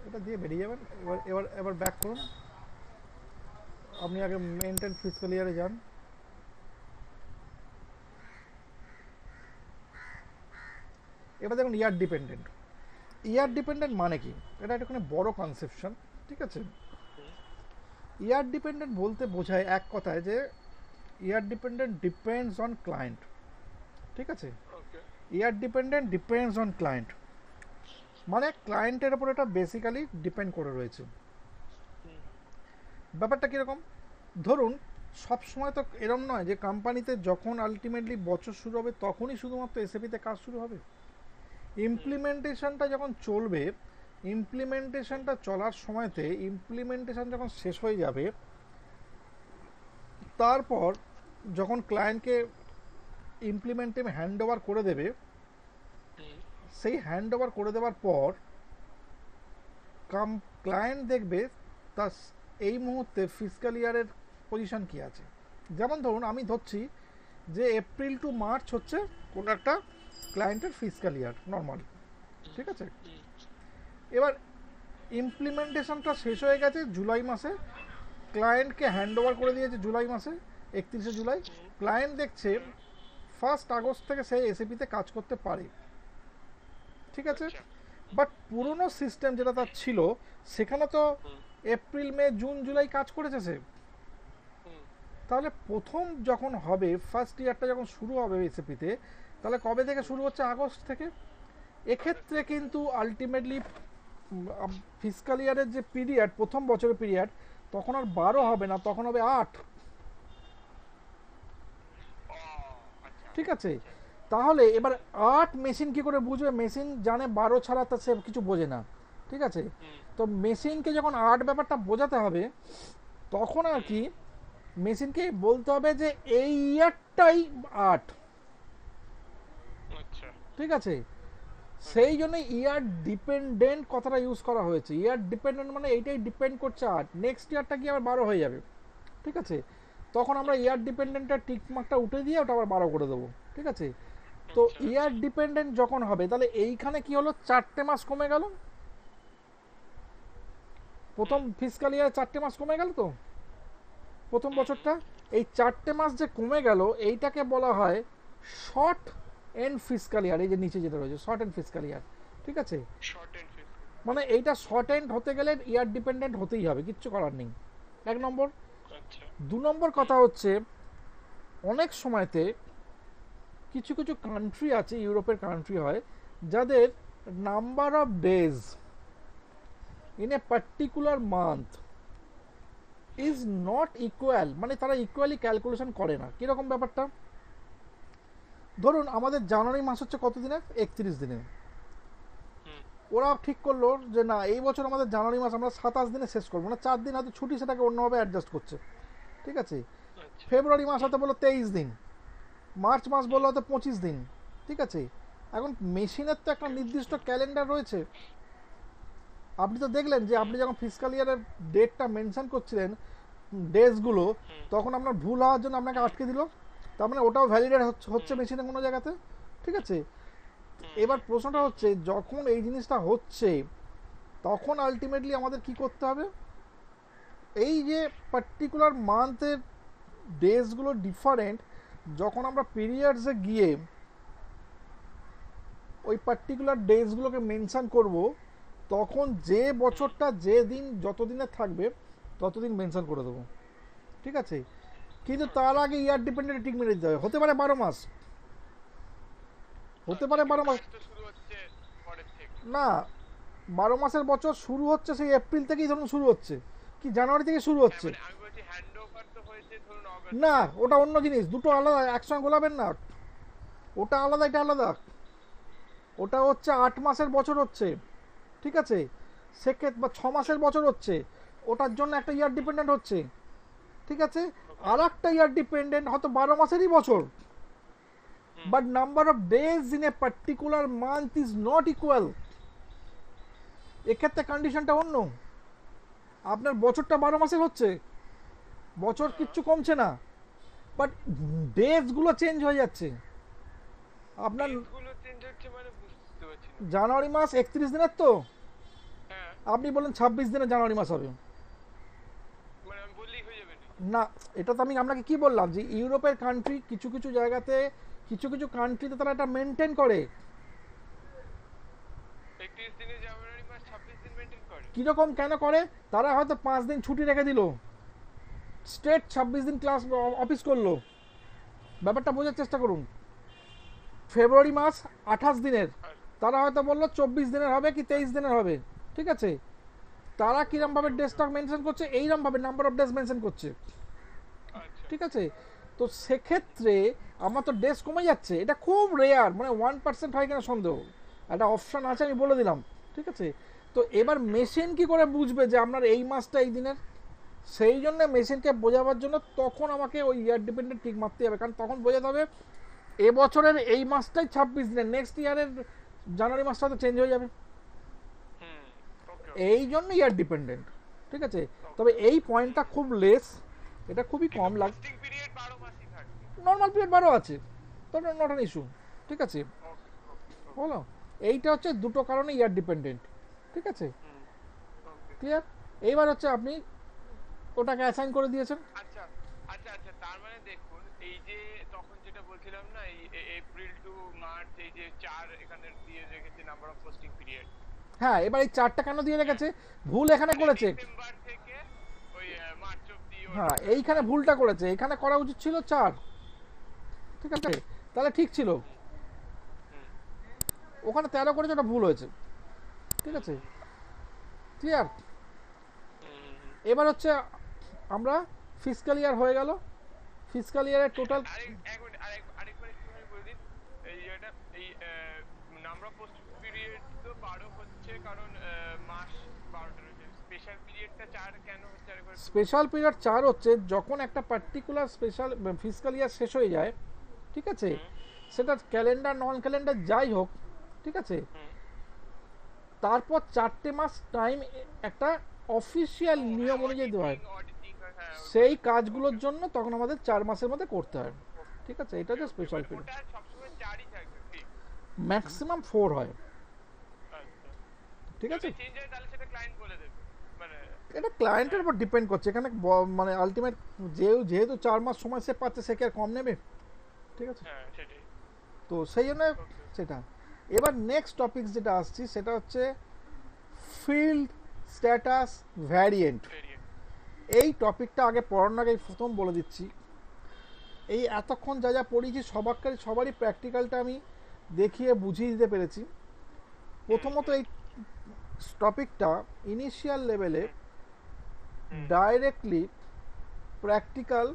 এটা দিয়ে বেরিয়ে যাবেন। এবার এবার এবার ব্যাক করুন, আপনি আগে মেনটেন ফিসকাল ইয়ারে যান। এবার দেখুন ইয়ার ডিপেন্ডেন্ট। ইয়ার ডিপেন্ডেন্ট মানে কি, এটা একটুখানি বড় কনসেপশন, ঠিক আছে? ইয়ার ডিপেন্ডেন্ট বলতে বোঝায় এক কথায় যে ইয়ার ডিপেন্ডেন্ট ডিপেন্ডস অন ক্লায়েন্ট, ঠিক আছে? ইয়ার ডিপেন্ডেন্ট ডিপেন্ডস অন ক্লায়েন্ট মানে ক্লায়েন্টের ওপর এটা বেসিক্যালি ডিপেন্ড করে রয়েছে। ব্যাপারটা কীরকম, ধরুন সব সময় তো এরম নয় যে কোম্পানিতে যখন আলটিমেটলি বছর শুরু হবে তখনই শুধুমাত্র এসএপিতে কাজ শুরু হবে। ইমপ্লিমেন্টেশনটা যখন চলবে, ইমপ্লিমেন্টেশনটা চলার সময়তে ইমপ্লিমেন্টেশন যখন শেষ হয়ে যাবে, তারপর যখন ক্লায়েন্টকে ইমপ্লিমেন্টে হ্যান্ড ওভার করে দেবে, সেই হ্যান্ড ওভার করে দেওয়ার পর ক্লায়েন্ট দেখবে তার এই মুহূর্তে ফিসকাল ইয়ারের পজিশন কী আছে। যেমন ধরুন আমি ধরছি যে এপ্রিল টু মার্চ হচ্ছে কোনো একটা ক্লায়েন্টের ফিসকাল ইয়ার নর্মাল, ঠিক আছে? এবার ইমপ্লিমেন্টেশনটা শেষ হয়ে গেছে জুলাই মাসে, ক্লায়েন্টকে হ্যান্ড ওভার করে দিয়েছে জুলাই মাসে 31শে জুলাই। ক্লায়েন্ট দেখছে 1 আগস্ট থেকে সে এসএপিতে কাজ করতে পারে, ঠিক আছে? বাট পুরনো সিস্টেম যেটা তার ছিল সেখানে তো এপ্রিল মে জুন জুলাই কাজ করেছে সে। তাহলে প্রথম যখন হবে ফার্স্ট ইয়ারটা যখন শুরু হবে এসএপিতে, তাহলে কবে থেকে শুরু হচ্ছে? আগস্ট থেকে। এক্ষেত্রে কিন্তু আলটিমেটলি ফিসকাল ইয়ারের যে পিরিয়ড, প্রথম বছরের পিরিয়ড, তখন আর 12 হবে না, তখন হবে 8, ঠিক আছে? তাহলে এবার 8 মেশিন কি করে বুঝবে? মেশিন জানে 12 ছাড়া তা সে কিছু বোঝে না, ঠিক আছে? তো মেশিনকে যখন 8 ব্যাপারটা বোঝাতে হবে, তখন আর কি মেশিনকে বলতে হবে যে এই ইয়ারটাই 8, ঠিক আছে? সেই জন্য ইয়ার ডিপেন্ডেন্ট কথাটা ইউজ করা হয়েছে। ইয়ার ডিপেন্ডেন্ট মানে এইটাই ডিপেন্ড করছে 8, নেক্সট ইয়ারটা কি আবার 12 হয়ে যাবে, ঠিক আছে? তখন আমরা ইয়ার ডিপেন্ডেন্টটা টিকমার্কটা উঠে দিয়ে ওটা আবার 12 করে দেবো, ঠিক আছে? তো ইয়ার ডিপেন্ডেন্ট যখন হবে, তাহলে এইখানে কি হলো, 4টে মাস কমে গেল। প্রথম ফিসকাল ইয়ার 4টে মাস কমে গেল তো প্রথম বছরটা। এই 4টে মাস যে কমে গেল, এইটাকে বলা হয় শর্ট এন্ড ফিসকাল ইয়ার। এই যে নিচে যেটা রয়েছে শর্ট এন্ড ফিসকাল ইয়ার, ঠিক আছে? মানে এইটা শর্ট এন্ড হতে গেলে ইয়ার ডিপেন্ডেন্ট হতেই হবে, কিচ্ছু করার নেই, 1 নম্বর। 2 নম্বর কথা হচ্ছে অনেক সময়তে কিছু কিছু কান্ট্রি আছে, ইউরোপের কান্ট্রি হয়, যাদের number of days in a particular month is not equal, মানে তারা ইকুয়ালি ক্যালকুলেশন করে না। কীরকম ব্যাপারটা, ধরুন আমাদের জানুয়ারি মাস হচ্ছে কত দিনে, 31 দিনে। ওরা ঠিক করলো যে না এই বছর আমাদের জানুয়ারি মাস আমরা 27 দিনে শেষ করবো না, 4 দিন হয়তো ছুটি, সেটাকে অন্যভাবে অ্যাডজাস্ট করছে, ঠিক আছে? ফেব্রুয়ারি মাস হয়তো বললো 23 দিন, মার্চ মাস বললো হয়তো 25 দিন, ঠিক আছে? এখন মেশিনের তো একটা নির্দিষ্ট ক্যালেন্ডার রয়েছে। আপনি তো দেখলেন যে আপনি যখন ফিসকাল ইয়ারের ডেটটা মেনশন করছিলেন ডেজগুলো, তখন আপনার ভুল হওয়ার জন্য আপনাকে আটকে দিল, তার মানে ওটাও ভ্যালিডেট হচ্ছে মেশিনে কোনো জায়গাতে, ঠিক আছে? এবার প্রশ্নটা হচ্ছে যখন এই জিনিসটা হচ্ছে তখন আলটিমেটলি আমাদের কি করতে হবে, এই যে পার্টিকুলার মান্থের ডেজগুলো ডিফারেন্ট, যখন আমরা পিরিয়ডসে গিয়ে ওই পার্টিকুলার ডেজগুলোকে মেনশন করব, তখন যে বছরটা যে দিন যত দিনে থাকবে ততদিন মেনশন করে দেবো, ঠিক আছে? কিন্তু তার আগে ইয়ার ডিপেন্ডেন্ট টিক মেরে দিতে হবে। হতে পারে 12 মাস, হতে পারে 12 মাস না, 12 মাসের বছর শুরু হচ্ছে সেই এপ্রিল থেকেই ধরুন শুরু হচ্ছে, কি জানুয়ারি থেকে শুরু হচ্ছে। তো হয়েছে ধরুন অগস্ট। না, ওটা অন্য জিনিস, দুটো আলাদা, একসঙ্গে গোলাবেন না। ওটা আলাদা, এটা আলাদা। ওটা হচ্ছে 8 মাসের বছর হচ্ছে, ঠিক আছে, সেক্ষেত্রে বা 6 মাসের বছর হচ্ছে, ওটার জন্য একটা ইয়ার ডিপেন্ডেন্ট হচ্ছে, ঠিক আছে। আর একটা ইয়ার ডিপেন্ডেন্ট হয়তো 12 মাসেরই বছর, but number of days in a particular month is not equal. এক্ষেত্রে কন্ডিশনটা অন্য। আপনার বছরটা 12 মাসের হচ্ছে, বছর কিচ্ছু কমছে না, বাট ডেজগুলো চেঞ্জ হয়ে যাচ্ছে। আপনার গুলো চেঞ্জ হচ্ছে মানে বুঝতে পারছি না। জানুয়ারি মাস 31 দিনের, তো হ্যাঁ, আপনি বলেন 26 দিনে জানুয়ারি মাস হবে। মানে আমি বললেই হয়ে যাবে না? না, এটা তো আমি আপনাকে কি বললাম যে ইউরোপের কান্ট্রি কিছু কিছু জায়গাতে, কিছু কিছু কান্ট্রিতে তারা এটা মেনটেন করে। 31 দিনে জানুয়ারি মাস 26 দিন মেনটেন করে। কীরকম কেন করে? তারা হয়তো 5 দিন ছুটি রেখে দিল, স্টেট 26 দিন ক্লাস অফিস করলো। ব্যাপারটা বোঝার চেষ্টা করুন। ফেব্রুয়ারি মাস 28 দিনের, তারা হয়তো বললো 24 দিনের হবে কি 23 দিনের হবে, ঠিক আছে। তারা কিরমভাবে ডেজটা মেনশন করছে, এইরমভাবে নাম্বার অফ ডেজ মেনশন করছে, আচ্ছা, ঠিক আছে। তো সেক্ষেত্রে আমার তো ডেজ কমে যাচ্ছে, এটা খুব রেয়ার, মানে 1% হয় কিনা সন্দেহ। একটা অপশন আছে, আমি বলে দিলাম, ঠিক আছে। তো এবার মেশিন কি করে বুঝবে যে আপনার এই মাসটা এই দিনের? সেই জন্য মেশিনকে বোঝাবার জন্য তখন আমাকে ওই ইয়ার ডিপেন্ডেন্ট ঠিক মারতে হবে, কারণ তখন বোঝাতে হবে এবছরের এই মাসটাই 26 দিনের, নেক্সট ইয়ারের জানুয়ারি মাসটা তো চেঞ্জ হয়ে যাবে। এই জন্য ইয়ার ডিপেন্ডেন্ট, ঠিক আছে। তবে এই পয়েন্টটা খুব লেস, এটা খুবই কম লাগ। পোস্টিং পিরিয়ড 12 মাসই থাকবে। নর্মাল পিরিয়ড 12 আছে, তো নট অ্যান ইস্যু, ঠিক আছে। বলো, এইটা হচ্ছে দুটো কারণে ইয়ার ডিপেন্ডেন্ট, ঠিক আছে, ক্লিয়ার। এইবার হচ্ছে আপনি ওটাকে অ্যাসাইন করে দিয়েছেন। আচ্ছা আচ্ছা আচ্ছা, তার মানে দেখুন এই যে তখন যেটা বলছিলাম না, এই এপ্রিল টু মার্চ এই যে 4 এখানে দিয়ে রেখেছে নাম্বার অফ পোস্টিং পিরিয়ড। হ্যাঁ, এবার এই 4টা কেন দিয়ে রেখেছে? ভুল এখানে করেছে। ডিসেম্বর থেকে ওই মার্চ অবধি। হ্যাঁ, এইখানে ভুলটা করেছে, এখানে করা উচিত ছিল 4, ঠিক আছে, তাহলে ঠিক ছিল। ওখানে 13 করেছে, ওটা ভুল হয়েছে, ঠিক আছে, ক্লিয়ার। এবার হচ্ছে আমরা ফিসকাল ইয়ার হয়ে গেল, ফিসকাল ইয়ারের টোটাল। আরেকবার একটুখানি বলে দিন এই এটা, এই নাম্বার অফ পোস্টিং পিরিয়ড তো 12 হচ্ছে কারণ মাস 12টা রয়েছে, স্পেশাল পিরিয়ডটা 4 কেন হচ্ছে আরেকবার? স্পেশাল পিরিয়ড 4 হচ্ছে যখন একটা পার্টিকুলার স্পেশাল ফিসকাল ইয়ার শেষ হয়ে যায়, ঠিক আছে, সেটা ক্যালেন্ডার নন ক্যালেন্ডার যাই হোক, ঠিক আছে, তারপর 4টে মাস টাইম একটা অফিসিয়াল নিয়ম অনুযায়ী দেওয়া হয়, সেই কাজগুলোর জন্য তখন আমাদের 4 মাসের মধ্যে করতে হয়, ঠিক আছে। এটা হচ্ছে স্পেশাল পিরিয়ড। ওটা সবসময় 4ই থাকবে ঠিক? ম্যাক্সিমাম 4 হয়, আচ্ছা, ঠিক আছে। যদি চেঞ্জ হয় তাহলে সেটা ক্লায়েন্ট বলে দেবে মানে? এটা ক্লায়েন্টের উপর ডিপেন্ড করছে, এখানে মানে আলটিমেট যেহেতু 4 মাস সময় সে পাচ্ছে, সে কি আর কম নেবে, ঠিক আছে। হ্যাঁ সেটাই। তো সেই জন্য সেটা। এবার নেক্সট টপিক যেটা আসছি সেটা হচ্ছে ফিল্ড স্ট্যাটাস ভ্যারিয়েন্ট। এই টপিকটা আগে পড়ানোর আগে প্রথম বলে দিচ্ছি, এই এতক্ষণ যা যা পড়িয়েছি সবারই প্র্যাকটিক্যালটা আমি দেখিয়ে বুঝিয়ে দিতে পেরেছি। প্রথমত এই টপিকটা ইনিশিয়াল লেভেলে ডাইরেক্টলি প্র্যাকটিক্যাল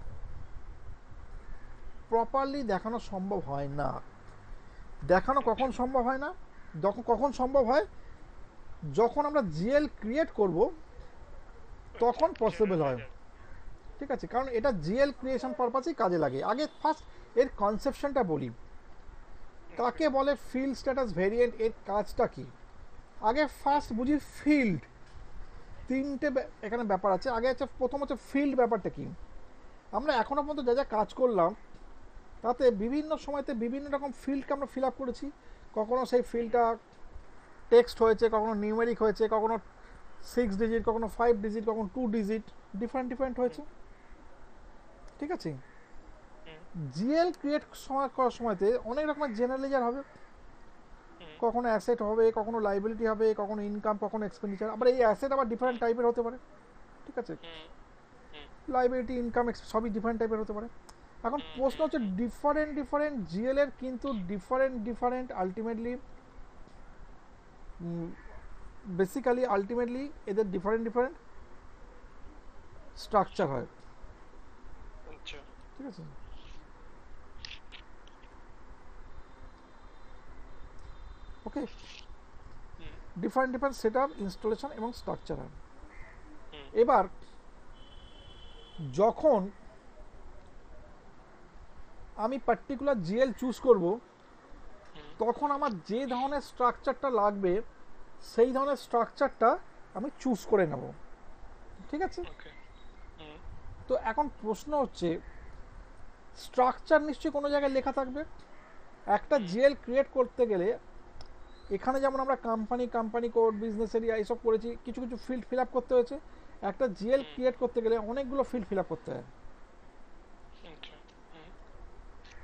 প্রপারলি দেখানো সম্ভব হয় না। দেখানো কখন সম্ভব হয় না? কখন সম্ভব হয়? যখন আমরা জিএল ক্রিয়েট করব তখন পসিবল হয়, ঠিক আছে। কারণ এটা জিএল ক্রিয়েশন পারপাসেই কাজে লাগে। আগে ফার্স্ট এর কনসেপশনটা বলি, কাকে বলে ফিল্ড স্ট্যাটাস ভেরিয়েন্ট, এর কাজটা কি। আগে ফার্স্ট বুঝি ফিল্ড। 3টে এখানে ব্যাপার আছে। আগে হচ্ছে প্রথম হচ্ছে ফিল্ড ব্যাপারটা কি। আমরা এখনো পর্যন্ত যা যা কাজ করলাম তাতে বিভিন্ন সময়তে বিভিন্ন রকম ফিল্ডকে আমরা ফিল আপ করেছি। কখনো সেই ফিল্ডটা টেক্সট হয়েছে, কখনো নিউমেরিক হয়েছে, কখনো 6 ডিজিট, কখনো 5 ডিজিট, কখনো 2 ডিজিট, ডিফারেন্ট হয়েছে, ঠিক আছে। জিএল ক্রিয়েট করার সময়তে অনেক রকমের জেনারেলাইজার হবে, কখনো অ্যাসেট হবে, কখনো লাইবিলিটি হবে, কখনো ইনকাম, কখনো এক্সপেন্ডিচার। আবার এই অ্যাসেট আবার ডিফারেন্ট টাইপের হতে পারে, ঠিক আছে। লাইবিলিটি, ইনকাম সবই ডিফারেন্ট টাইপের হতে পারে। এখন প্রশ্ন হচ্ছে ডিফারেন্ট জিএল এর কিন্তু ডিফারেন্ট আলটিমেটলি আলটিমেটলি এদের ডিফারেন্ট স্ট্রাকচার হয়, ঠিক আছে? Okay, different different set up, installation এবং স্ট্রাকচার হয়। এবার যখন আমি পার্টিকুলার জিএল চুজ করব, তখন আমার যে ধরনের স্ট্রাকচারটা লাগবে সেই ধরনের স্ট্রাকচারটা আমি চুজ করে নেব। ঠিক আছে? তো এখন প্রশ্ন হচ্ছে, স্ট্রাকচার নিশ্চয়ই কোনো জায়গায় লেখা থাকবে। একটা জিএল ক্রিয়েট করতে গেলে এখানে যেমন আমরা কোম্পানি কোড, বিজনেস এরিয়া এইসব করেছি, কিছু কিছু ফিল্ড ফিল আপ করতে হয়েছে। একটা জিএল ক্রিয়েট করতে গেলে অনেকগুলো ফিল্ড ফিল আপ করতে হয়।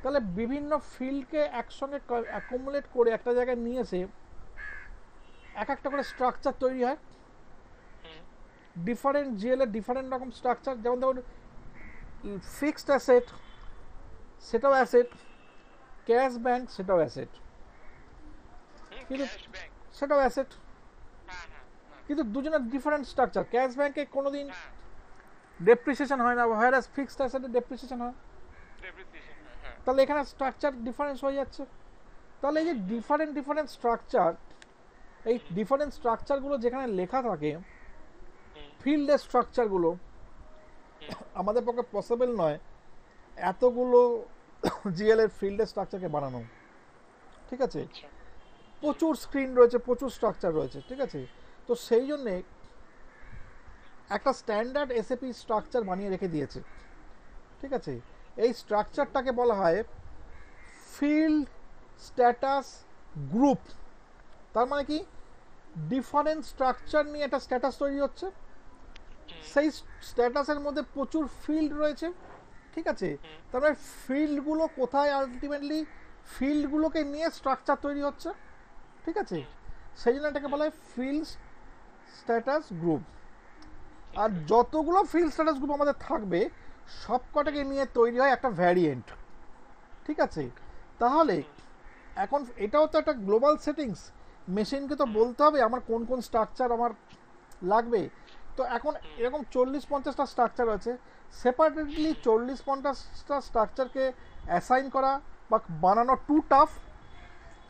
তাহলে বিভিন্ন ফিল্ডকে একসঙ্গে অ্যাকুমুলেট করে একটা জায়গায় নিয়ে এসে এক একটা করে স্ট্রাকচার তৈরি হয়। ডিফারেন্ট জিএল এর ডিফারেন্ট রকম স্ট্রাকচার, যেমন ধরুন ফিক্সড অ্যাসেট সেটাও অ্যাসেট, ক্যাশ ব্যাংক সেটাও অ্যাসেট, কিন্তু সেটাও অ্যাসেট, কিন্তু দুজনের ডিফারেন্ট স্ট্রাকচার। ক্যাশ ব্যাংকে কোনোদিন ডেপ্রিসিয়েশন হয় না, হোয়ারাস ফিক্সড অ্যাসেটে ডেপ্রিসিয়েশন হয়। তাহলে এখানে স্ট্রাকচার ডিফারেন্স হয়ে যাচ্ছে। তাহলে এই যে ডিফারেন্ট ডিফারেন্ট স্ট্রাকচার, এই ডিফারেন্ট স্ট্রাকচারগুলো যেখানে লেখা থাকে, ফিল্ডের স্ট্রাকচারগুলো আমাদের পক্ষে পসিবল নয় এতগুলো জিএল এর ফিল্ডের স্ট্রাকচারকে বানানো। ঠিক আছে? প্রচুর স্ক্রিন রয়েছে, প্রচুর স্ট্রাকচার রয়েছে। ঠিক আছে? তো সেই জন্যে একটা স্ট্যান্ডার্ড এসএপি স্ট্রাকচার বানিয়ে রেখে দিয়েছে। ঠিক আছে? এই স্ট্রাকচারটাকে বলা হয় ফিল্ড স্ট্যাটাস গ্রুপ। তার মানে কি, ডিফারেন্ট স্ট্রাকচার নিয়ে একটা স্ট্যাটাস তৈরি হচ্ছে, সেই স্ট্যাটাসের মধ্যে প্রচুর ফিল্ড রয়েছে। ঠিক আছে? তারপরে ফিল্ডগুলো কোথায়, আলটিমেটলি ফিল্ডগুলোকে নিয়ে স্ট্রাকচার তৈরি হচ্ছে। ঠিক আছে? সেই জন্য এটাকে বলা হয় ফিল্ড স্ট্যাটাস গ্রুপ। আর যতগুলো ফিল্ড স্ট্যাটাস গ্রুপ আমাদের থাকবে সব কটাকে নিয়ে তৈরি হয় একটা ভ্যারিয়েন্ট। ঠিক আছে? তাহলে এখন এটাও তো একটা গ্লোবাল সেটিংস, মেশিনকে তো বলতে হবে আমার কোন কোন স্ট্রাকচার আমার লাগবে। তো এখন এরকম 40-50টা স্ট্রাকচার আছে, সেপারেটলি 40-50টা স্ট্রাকচারকে অ্যাসাইন করা বা বানানো টু টাফ।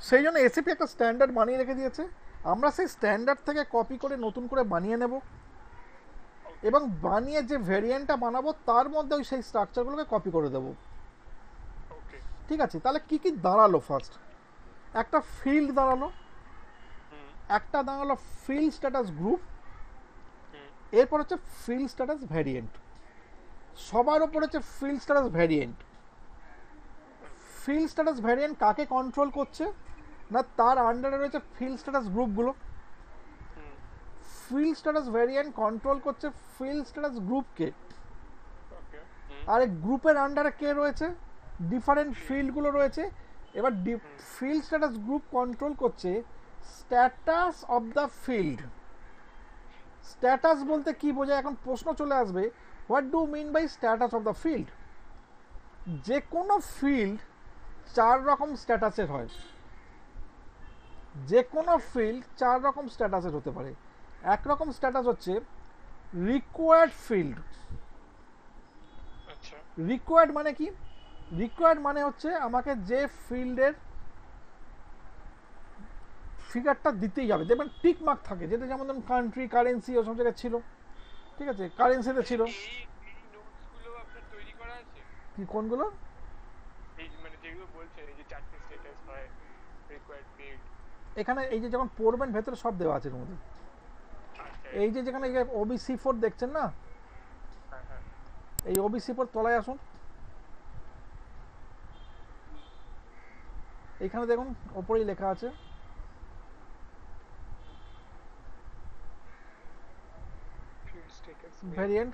সেই জন্য এসিপি একটা স্ট্যান্ডার্ড বানিয়ে রেখে দিয়েছে। আমরা সেই স্ট্যান্ডার্ড থেকে কপি করে নতুন করে বানিয়ে নেব, এবং বানিয়ে যে ভেরিয়েন্টটা বানাবো তার মধ্যে ওই সেই স্ট্রাকচারগুলোকে কপি করে দেবো। ঠিক আছে? তাহলে কি কি দাঁড়ালো? ফার্স্ট একটা ফিল্ড দাঁড়ালো, একটা দাঁড়ালো ফিল্ড স্ট্যাটাস গ্রুপ, এরপর হচ্ছে ফিল্ড স্ট্যাটাস ভ্যারিয়েন্ট। সবার ওপর হচ্ছে field status variant. Field status variant কাকে কন্ট্রোল করছে না, তার আন্ডারে রয়েছে ফিল্ড স্ট্যাটাস গ্রুপগুলো। ফিল্ড স্ট্যাটাস ভ্যারিয়েন্ট কন্ট্রোল করছে ফিল্ড স্ট্যাটাস গ্রুপকে, আর এই গ্রুপের আন্ডারে কে রয়েছে, ডিফারেন্ট ফিল্ডগুলো রয়েছে। এবার ফিল্ড স্ট্যাটাস গ্রুপ কন্ট্রোল করছে status of the field. Status বলতে কি বোঝায়? এখন প্রশ্ন চলে আসবে, what do mean by status of the field? যে কোনো ফিল্ড 4 রকম স্ট্যাটাসের হয়। যে কোনো ফিল্ড 4 রকম স্ট্যাটাসের হতে পারে। একরকম স্ট্যাটাস হচ্ছে রিকোয়ার্ড ফিল্ড। রিকোয়ার্ড মানে কি? রিকোয়ার্ড মানে হচ্ছে আমাকে যে ফিল্ডের ফিগারটা দিতেই হবে, দেখবেন টিক মার্ক থাকে, যেটা যেমন ধরুন কান্ট্রি, কারেন্সি ওসব জায়গায় ছিল। ঠিক আছে? কারেন্সিতে ছিল। কি কোনগুলো? এখানে এই যে যখন পড়বেন ভেতরে সব দেওয়া আছে এর মধ্যে। এই যে যেখানে OBC4 দেখছেন না, এই OBC4 তলায় আসুন, এখানে দেখুন ওপরেই লেখা আছে variant,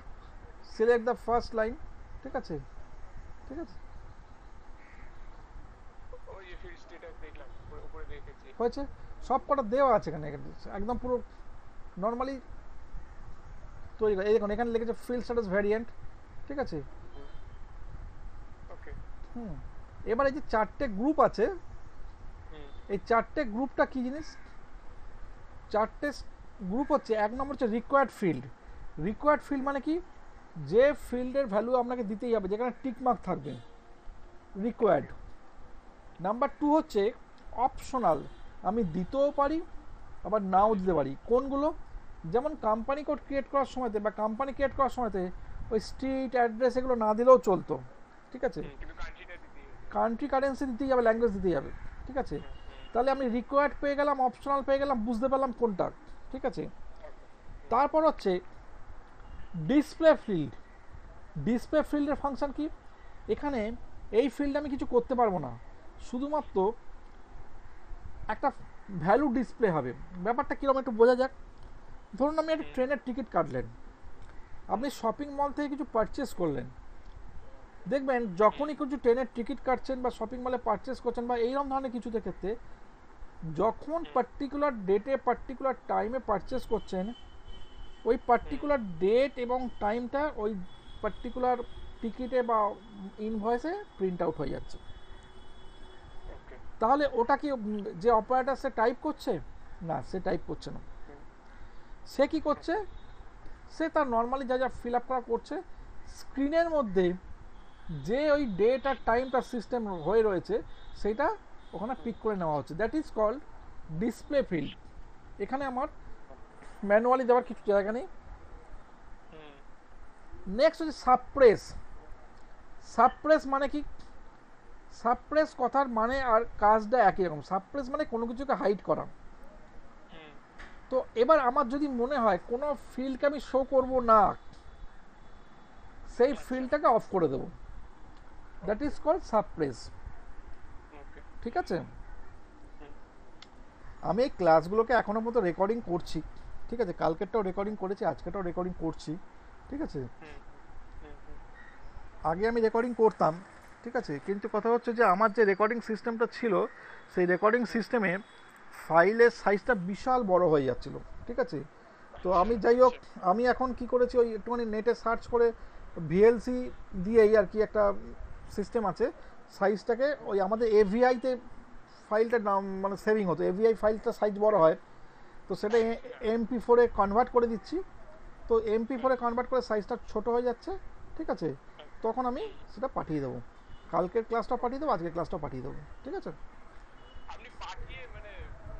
select the first line. ঠিক আছে? ঠিক আছে, হয়েছে, সব কটা দেওয়া আছে এখানে, একদম পুরো নর্মালি তৈরি করে। এই দেখুন এখানে লিখেছে ফিল্ড স্ট্যাটাস ভ্যারিয়েন্ট। ঠিক আছে? এবার এই যে 4টে গ্রুপ আছে, এই 4টে গ্রুপটা কি জিনিস? 4টে গ্রুপ হচ্ছে, এক নম্বর হচ্ছে রিকোয়ার্ড ফিল্ড। রিকোয়ার্ড ফিল্ড মানে কি? যে ফিল্ডের ভ্যালু আপনাকে দিতেই হবে, যেখানে টিক মার্ক থাকবে রিকোয়ার্ড। নাম্বার 2 হচ্ছে অপশনাল, আমি দিতেও পারি আবার নাও দিতে পারি। কোনগুলো? যেমন কোম্পানি কোড ক্রিয়েট করার সময়তে বা কোম্পানি ক্রিয়েট করার সময়তে ওই স্ট্রিট অ্যাড্রেস এগুলো না দিলেও চলতো, ঠিক আছে। কান্ট্রি কারেন্সি দিতেই যাবে, ল্যাঙ্গুয়েজ দিতেই যাবে, ঠিক আছে। তাহলে আমি রিকোয়ার্ড পেয়ে গেলাম, অপশনাল পেয়ে গেলাম, বুঝতে পারলাম কোনটা, ঠিক আছে। তারপর হচ্ছে ডিসপ্লে ফিল্ড। ডিসপ্লে ফিল্ডের ফাংশন কি? এখানে এই ফিল্ডে আমি কিছু করতে পারবো না, শুধুমাত্র একটা ভ্যালু ডিসপ্লে হবে। ব্যাপারটা কীরকম একটু বোঝা যাক। ধরুন আপনি একটা ট্রেনের টিকিট কাটলেন, আপনি শপিং মল থেকে কিছু পারচেস করলেন। দেখবেন যখনই কিছু ট্রেনের টিকিট কাটছেন বা শপিং মলে পারচেস করছেন বা এইরকম ধরনের কিছুতে ক্ষেত্রে, যখন পার্টিকুলার ডেটে পার্টিকুলার টাইমে পারচেস করছেন, ওই পার্টিকুলার ডেট এবং টাইমটা ওই পার্টিকুলার টিকিটে বা ইনভয়েসে প্রিন্ট আউট হয়ে যাচ্ছে। তাহলে ওটা কি যে অপারেটর সে টাইপ করছে? না, সে টাইপ করছে না। সে কি করছে? সে তার নর্মালি যা যা ফিল আপ করা করছে, স্ক্রিনের মধ্যে যে ওই ডেট আর টাইমটা সিস্টেম হয়ে রয়েছে সেটা ওখানে পিক করে নেওয়া হচ্ছে। That is called display field. এখানে আমার ম্যানুয়ালি দেওয়ার কিছু জায়গা নেই। নেক্সট হচ্ছে সাপ্রেস। সাপ্রেস মানে কি? সাপ্রেস কথার মানে আর কাজটা একই রকম। সাপ্রেস মানে কোনো কিছুকে হাইড করা। তো এবার আমার যদি মনে হয় কোনো ফিল্ডকে আমি শো করব না, সেই ফিল্ডটাকে অফ করে দেবো। দ্যাট ইজ কল্ড সাপ্রেস, ঠিক আছে। আমি এই ক্লাসগুলোকে এখনো মতো রেকর্ডিং করছি, ঠিক আছে। কালকেরটাও রেকর্ডিং করেছি, আজকেরটাও রেকর্ডিং করছি, ঠিক আছে। আগে আমি রেকর্ডিং করতাম, ঠিক আছে, কিন্তু কথা হচ্ছে যে আমার যে রেকর্ডিং সিস্টেমটা ছিল, সেই রেকর্ডিং সিস্টেমে ফাইলের সাইজটা বিশাল বড় হয়ে যাচ্ছিল, ঠিক আছে। তো আমি যাই হোক, আমি এখন কি করেছি, ওই একটুখানি নেটে সার্চ করে ভিএলসি দিয়েই আর কি একটা সিস্টেম আছে, সাইজটাকে ওই আমাদের এভিআইতে ফাইলটা মানে সেভিং হতো, এভিআই ফাইলটা সাইজ বড় হয়, তো সেটা MP4-এ কনভার্ট করে দিচ্ছি। তো MP4-এ কনভার্ট করে সাইজটা ছোট হয়ে যাচ্ছে, ঠিক আছে। তখন আমি সেটা পাঠিয়ে দেবো। কালকের ক্লাসটা পাঠিয়ে দেবো, আজকের ক্লাসটা পাঠিয়ে দেবো, ঠিক আছে। আপনি পাঠিয়ে মানে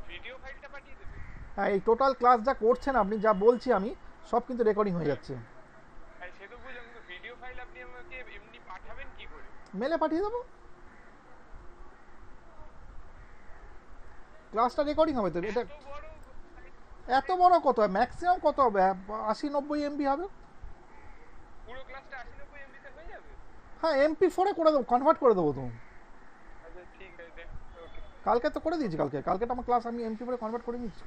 ভিডিও ফাইলটা পাঠিয়ে দেবেন? হ্যাঁ, এই টোটাল ক্লাস যা করছেন আপনি, যা বলছি আমি, সব কিন্তু রেকর্ডিং হয়ে যাচ্ছে। হ্যাঁ, সে তো বুঝলাম, কিন্তু ভিডিও ফাইল আপনি আমাকে এমনি পাঠাবেন কি করে? মেলে পাঠিয়ে দেবো, ক্লাসটা রেকর্ডিং হবে তো। এটা এত বড় কত হয়? ম্যাক্সিমাম কত হবে? 80-90 MB হবে। পুরো ক্লাসটা 80-90 এমবিতে হয়ে যাবে? হ্যাঁ, MP4-এ করে দেবো, কনভার্ট করে দেবো তুমি। আচ্ছা ঠিক আছে, ওকে। কালকে তো করে দিয়েছি, কালকে আমার ক্লাস আমি MP4-এ কনভার্ট করে নিচ্ছি।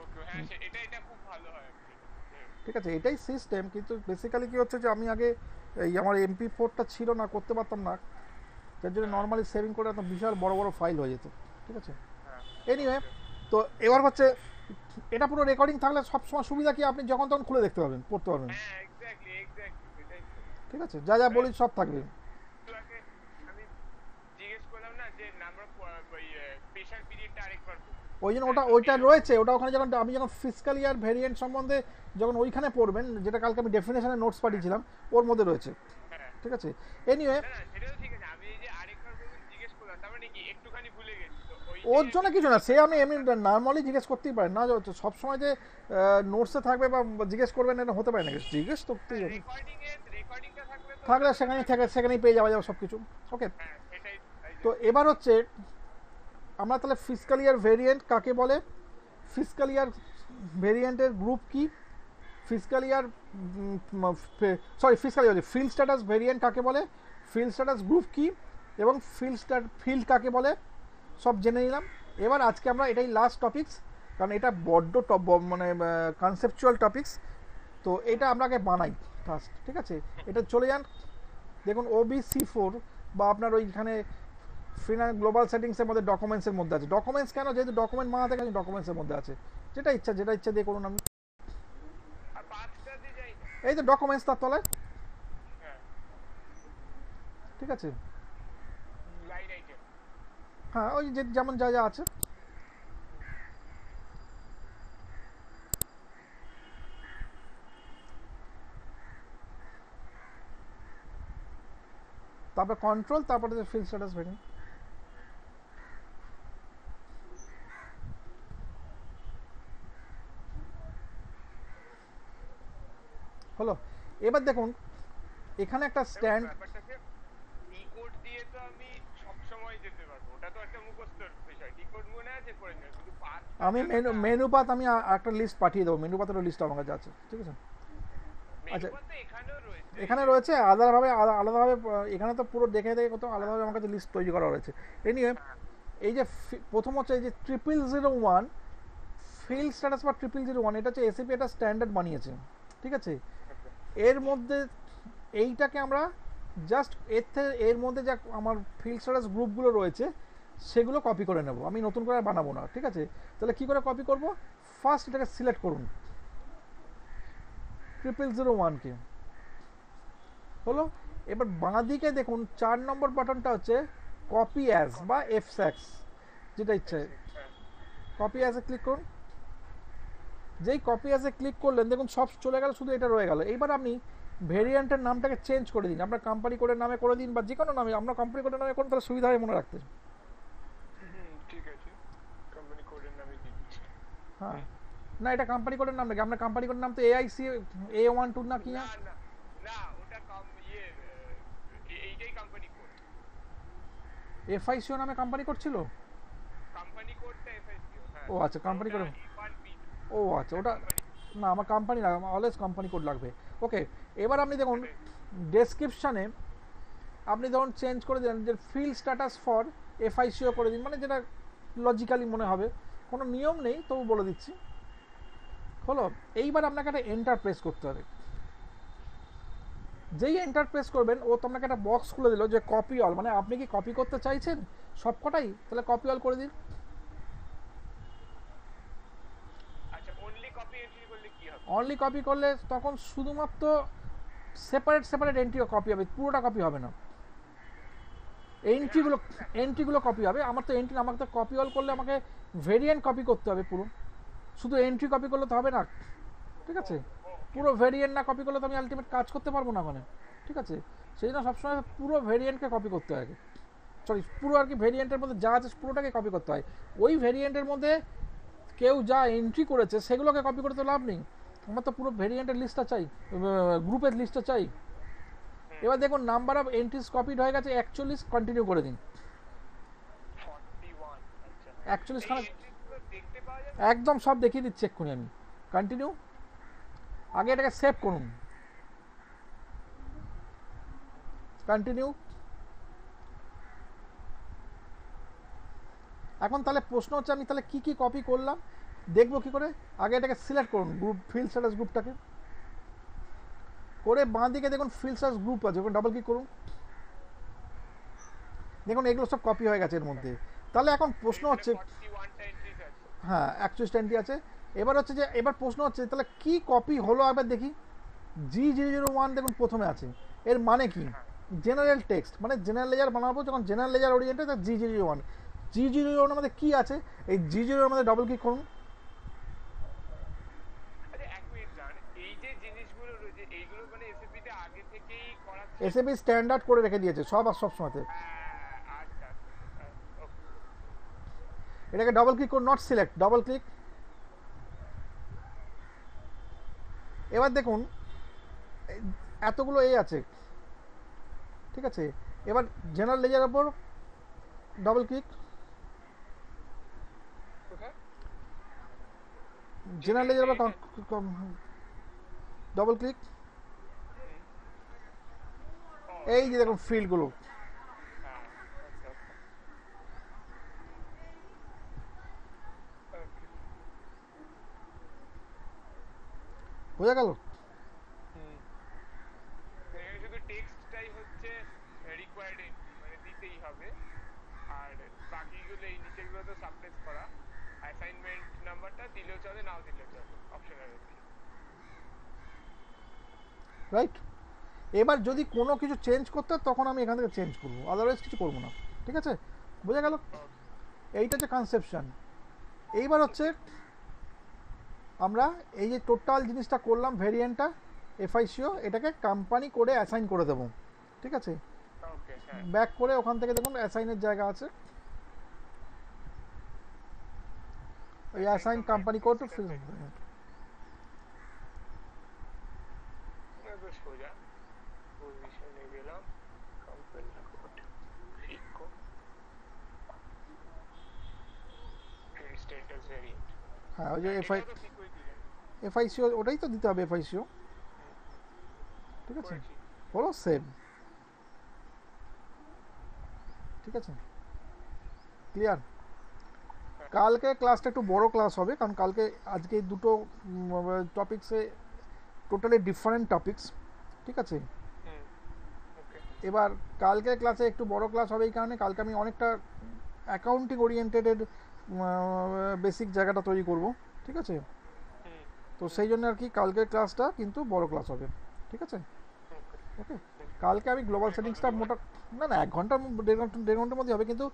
ওকে, হ্যাঁ এটা খুব ভালো হয়, ঠিক আছে, এটাই সিস্টেম। কিন্তু বেসিক্যালি কি হচ্ছে যে আমি আগে এই আমার MP4-টা ছিল না, করতে পারতাম না, তার জন্য নর্মালি সেভিং করে একটা বিশাল বড় বড় ফাইল হয়ে যেত, ঠিক আছে। এনিওয়ে, তো এবার হচ্ছে এটা পুরো রেকর্ডিং থাকলে সবসময় সুবিধা কি, আপনি যখন তখন খুলে দেখতে পারবেন, পড়তে পারবেন, হ্যাঁ এক্স্যাক্টলি এটাই। ঠিক আছে। যা যা বলি সব থাকবে। আমি জিজ্ঞেস করলাম না যে নাম্বার ওই স্পেশাল পিরিয়ডটা আরেকবার ওই জন্য ওইটা রয়েছে, ওটা ওখানে যখন আমি যখন ফিসকাল ইয়ার ভেরিয়েন্ট সম্বন্ধে যখন ওইখানে পড়বেন, যেটা কালকে আমি ডেফিনেশনে নোটস পাঠিয়েছিলাম, ওর মধ্যে রয়েছে, ঠিক আছে। এনিওয়ে, সেটাও ঠিক আছে, আমি এই যে আরেকবার জিজ্ঞেস করলাম, তার মানে কি একটুখানি ভুলে গেছি তো ওই ওর জন্য কিছু না, সে আমি এমনি নর্মালি জিজ্ঞেস করতেই পারেন না, সবসময় যে নোটসে থাকবে বা জিজ্ঞেস করবেন এটা হতে পারে না, জিজ্ঞেস তো করতেই হবে। রেকর্ডিংটা থাকলে সেখানেই পেয়ে যাওয়া যাবে সব কিছু, ওকে। তো এবার হচ্ছে আমরা তাহলে ফিসকাল ইয়ার ভেরিয়েন্ট কাকে বলে, ফিসকাল ইয়ার ভেরিয়েন্টের গ্রুপ কি, ফিসকাল ইয়ার ফিল্ড স্ট্যাটাস ভেরিয়েন্ট কাকে বলে, ফিল্ড স্ট্যাটাস গ্রুপ কি, এবং ফিল্ড কাকে বলে, সব জেনে নিলাম। এবার আজকে আমরা এটাই লাস্ট টপিকস, কারণ এটা বড্ড মানে কনসেপচুয়াল টপিকস, তো এটা আমরা আগে বানাই ফার্স্ট, ঠিক আছে। এটা চলে যান, দেখুন OBC4 বা আপনার ওইখানে ফিনান্স গ্লোবাল সেটিংসের মধ্যে ডকুমেন্টসের মধ্যে আছে। ডকুমেন্টস কেন? যেহেতু ডকুমেন্ট বানাতে গেছে, ডকুমেন্টসের মধ্যে আছে। যেটা ইচ্ছা দিয়ে করুন। আমি এই তো ডকুমেন্টস তার তলায়, ঠিক আছে। হ্যাঁ, ওই যে যেমন যা যা আছে। তারপর কন্ট্রোল, তারপরে ফিল্ড স্ট্যাটাস ভেরিয়েন্ট। হলো। এবার দেখুন এখানে একটা স্ট্যান্ড, ব্যাপারটাকে ডিকোড দিয়ে তো আমি সব সময় যেতে পারবো, ওটা তো একটা মুখস্থর বিষয়। ডিকোড মনে আছে করে নেব, কিন্তু আমি মেনু পাত আমি একটা লিস্ট পাঠিয়ে দেবো, মেনু পাতের লিস্ট আমার কাছে আছে, ঠিক আছে। আচ্ছা এখানেও রয়েছে, এখানে রয়েছে আলাদাভাবে, আলাদাভাবে এখানে তো পুরো দেখে দেখে কত আলাদাভাবে আমার কাছে লিস্ট তৈরি করা রয়েছে। এনিওয়ে এই যে প্রথম হচ্ছে এই যে 0001 ফিল্ড স্ট্যাটাস বা 0001, এটা হচ্ছে এসএপি একটা স্ট্যান্ডার্ড বানিয়েছে, ঠিক আছে। এর মধ্যে এইটাকে আমরা জাস্ট এর মধ্যে যা আমার ফিল্ড স্ট্যাটাস গ্রুপগুলো রয়েছে সেগুলো কপি করে নেব, আমি নতুন করে আর বানাবো না, ঠিক আছে। তাহলে কী করে কপি করব? ফার্স্ট এটাকে সিলেক্ট করুন 0001কে, হলো। এবার বাঁ দিকে দেখুন 4 নম্বর বাটনটা হচ্ছে কপি অ্যাজ বা এফস্যাক্স, যেটা ইচ্ছে কপি অ্যাজে ক্লিক করুন। যেই কপি অ্যাজে ক্লিক করলেন দেখুন সব চলে গেল, শুধু এটা রয়ে গেল। এইবার আপনি ভেরিয়েন্টের নামটাকে চেঞ্জ করে দিন, আপনার কোম্পানি কোডের নামে করে দিন বা যে কোনো নামে, আমরা কোম্পানি কোডের নামে করুন, তাহলে সুবিধা হয় মনে রাখতে। ঠিক আছে, কোম্পানি কোডের নামে দিচ্ছি। হ্যাঁ না, এটা কোম্পানি কোডের নাম নাকি? আপনার কোম্পানি কোডের নাম তো AIC A12 না কি? না না না, ওটা এইটাই কোম্পানি কোড। FICO নামে কোম্পানি কোড ছিল? কোম্পানি কোডটা FICO, হ্যাঁ। ও আচ্ছা, কোম্পানি কোড। ও আচ্ছা, ওটা না, আমার কোম্পানি লাগবে, আমার অলওয়েজ কোম্পানি কোড লাগবে। ওকে, এবার আপনি দেখুন ডেসক্রিপশানে আপনি ধরুন চেঞ্জ করে দিলেন যে ফিল্ড স্ট্যাটাস ফর FICO করে দিন, মানে যেটা লজিক্যালি মনে হবে, কোনো নিয়ম নেই তবু বলে দিচ্ছি, হলো। এইবার আপনাকে একটা এন্টার প্রেস করতে হবে। যেই এন্টার প্রেস করবেন ও তো আপনাকে একটা বক্স খুলে দিল যে কপি অল, মানে আপনি কি কপি করতে চাইছেন সবকটাই, তাহলে কপি অল করে দিন। আচ্ছা, অনলি কপি এন্ট্রি করলে কি হবে? অনলি কপি করলে তখন শুধুমাত্র সেপারেট এন্ট্রি কপি হবে, পুরোটা কপি হবে না। এন্ট্রিগুলো কপি হবে। আমার তো এন্ট্রি, আমাকে তো কপি অল করলে আমাকে ভেরিয়েন্ট কপি করতে হবে পুরো, শুধু এন্ট্রি কপি করলে তো হবে না, ঠিক আছে। পুরো ভেরিয়েন্ট না কপি করলে তো আমি আলটিমেট কাজ করতে পারবো না ওখানে, ঠিক আছে। সেই জন্য সবসময় পুরো ভেরিয়েন্টকে কপি করতে হয়, সরি পুরো আর কি ভেরিয়েন্টের মধ্যে যা আছে পুরোটাকে কপি করতে হয়। ওই ভেরিয়েন্টের মধ্যে কেউ যা এন্ট্রি করেছে সেগুলোকে কপি করতে লাভ নেই, আমার তো পুরো ভেরিয়েন্টের লিস্টটা চাই, গ্রুপের লিস্টটা চাই। এবার দেখুন নাম্বার অফ এন্ট্রিজ কপিড হয়ে গেছে 41, কন্টিনিউ করে দিন। 41 খানা একদম সব দেখিয়ে দিচ্ছি এক্ষুনি আমি, কন্টিনিউ। আগে এটাকে সেভ করুন, কন্টিনিউ। এখন তাহলে প্রশ্ন হচ্ছে আমি তাহলে কি কি কপি করলাম দেখবো কি করে? আগে এটাকে সিলেক্ট করুন, গ্রুপ ফিল্ড স্ট্যাটাস গ্রুপটাকে করে বাঁ দিকে দেখুন ফিল্ড স্ট্যাটাস গ্রুপ আছে, ওখানে ডাবল ক্লিক করুন। দেখুন এগুলো সব কপি হয়ে গেছে এর মধ্যে। তাহলে এখন প্রশ্ন হচ্ছে, হ্যাঁ 41টা এন্ট্রি আছে। এবার হচ্ছে যে এবার প্রশ্ন হচ্ছে তাহলে কি কপি হলো একবার দেখি। G001 দেখুন প্রথমে আছে, এর মানে কি? জেনারেল টেক্সট, মানে জেনারেল লেজার বানাবো যখন general laser oriented, G001 G001 এর মধ্যে কি আছে? এই G0 এর মধ্যে ডাবল ক্লিক করুন। এসএপি স্ট্যান্ডার্ড করে রেখে দিয়েছে সব আর সব সময়তে। এটাকে ডাবল ক্লিক করুন, নট সিলেক্ট, ডাবল ক্লিক। এবার দেখুন এতগুলো এ আছে, ঠিক আছে। এবার জেনারেল লেজারের উপর ডাবল ক্লিক, জেনারেল লেজারের উপর ডাবল ক্লিক। এই যে দেখুন ফিল্ডগুলো, বোঝা গেল? শুধু টেক্সটটাই হচ্ছে রিকোয়ার্ড এন্ট্রি, মানে দিতেই হবে, আর বাকিগুলো এই নিচেগুলো তো সাবটেক্সট করা। অ্যাসাইনমেন্ট নাম্বারটা দিলেও চলে, নাও দিলেও চলে, অপশনাল আর কি, রাইট। এবার যদি কোনো কিছু চেঞ্জ করতে হয় তখন আমি এখান থেকে চেঞ্জ করবো, আদারওয়াইজ কিছু করবো না, ঠিক আছে। বোঝা গেল? এইটা হচ্ছে কনসেপশন। এইবার হচ্ছে আমরা এই যে টোটাল জিনিসটা করলাম ভেরিয়েন্টটা FICO, এটাকে কোম্পানি কোডে অ্যাসাইন করে দেবো, ঠিক আছে। ব্যাক করে ওখান থেকে দেখুন অ্যাসাইনের জায়গা আছে, ওই অ্যাসাইন কোম্পানি কোড সোজা পজিশনে গেলাম, কোম্পানি কোড ফিকো স্ট্যাটাস ভেরিয়েন্ট। হ্যাঁ ওই যে এফআইসিও ওটাই তো দিতে হবে, এফআইসিও ঠিক আছে, হলো সেভ, ঠিক আছে ক্লিয়ার। কালকে ক্লাসটা একটু বড় ক্লাস হবে, কারণ কালকে আজকে দুটো টপিক্সে টোটালি ডিফারেন্ট টপিকস, ঠিক আছে। এবার কালকে ক্লাসে একটু বড় ক্লাস হবে এই কারণে কালকে আমি অনেকটা অ্যাকাউন্টিং ওরিয়েন্টেডের বেসিক জায়গাটা তৈরি করব, ঠিক আছে। তো সেই জন্য আর কি কালকের ক্লাসটা কিন্তু বড় ক্লাস হবে, ঠিক আছে ওকে। কালকে আমি গ্লোবাল সেটিংসটা মোটা না না 1 ঘন্টা 1.5 ঘন্টার মধ্যে হবে, কিন্তু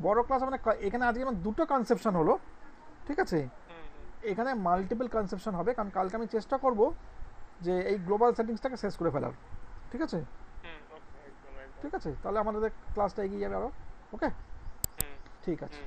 বড় ক্লাস মানে এখানে আজকে আমার দুটো কনসেপশন হলো, ঠিক আছে। এখানে মাল্টিপল কনসেপশন হবে, কারণ কালকে আমি চেষ্টা করব যে এই গ্লোবাল সেটিংসটাকে শেষ করে ফেলার, ঠিক আছে ঠিক আছে। তাহলে আমাদের ক্লাসটা এগিয়ে যাবে আরও, ওকে ঠিক আছে।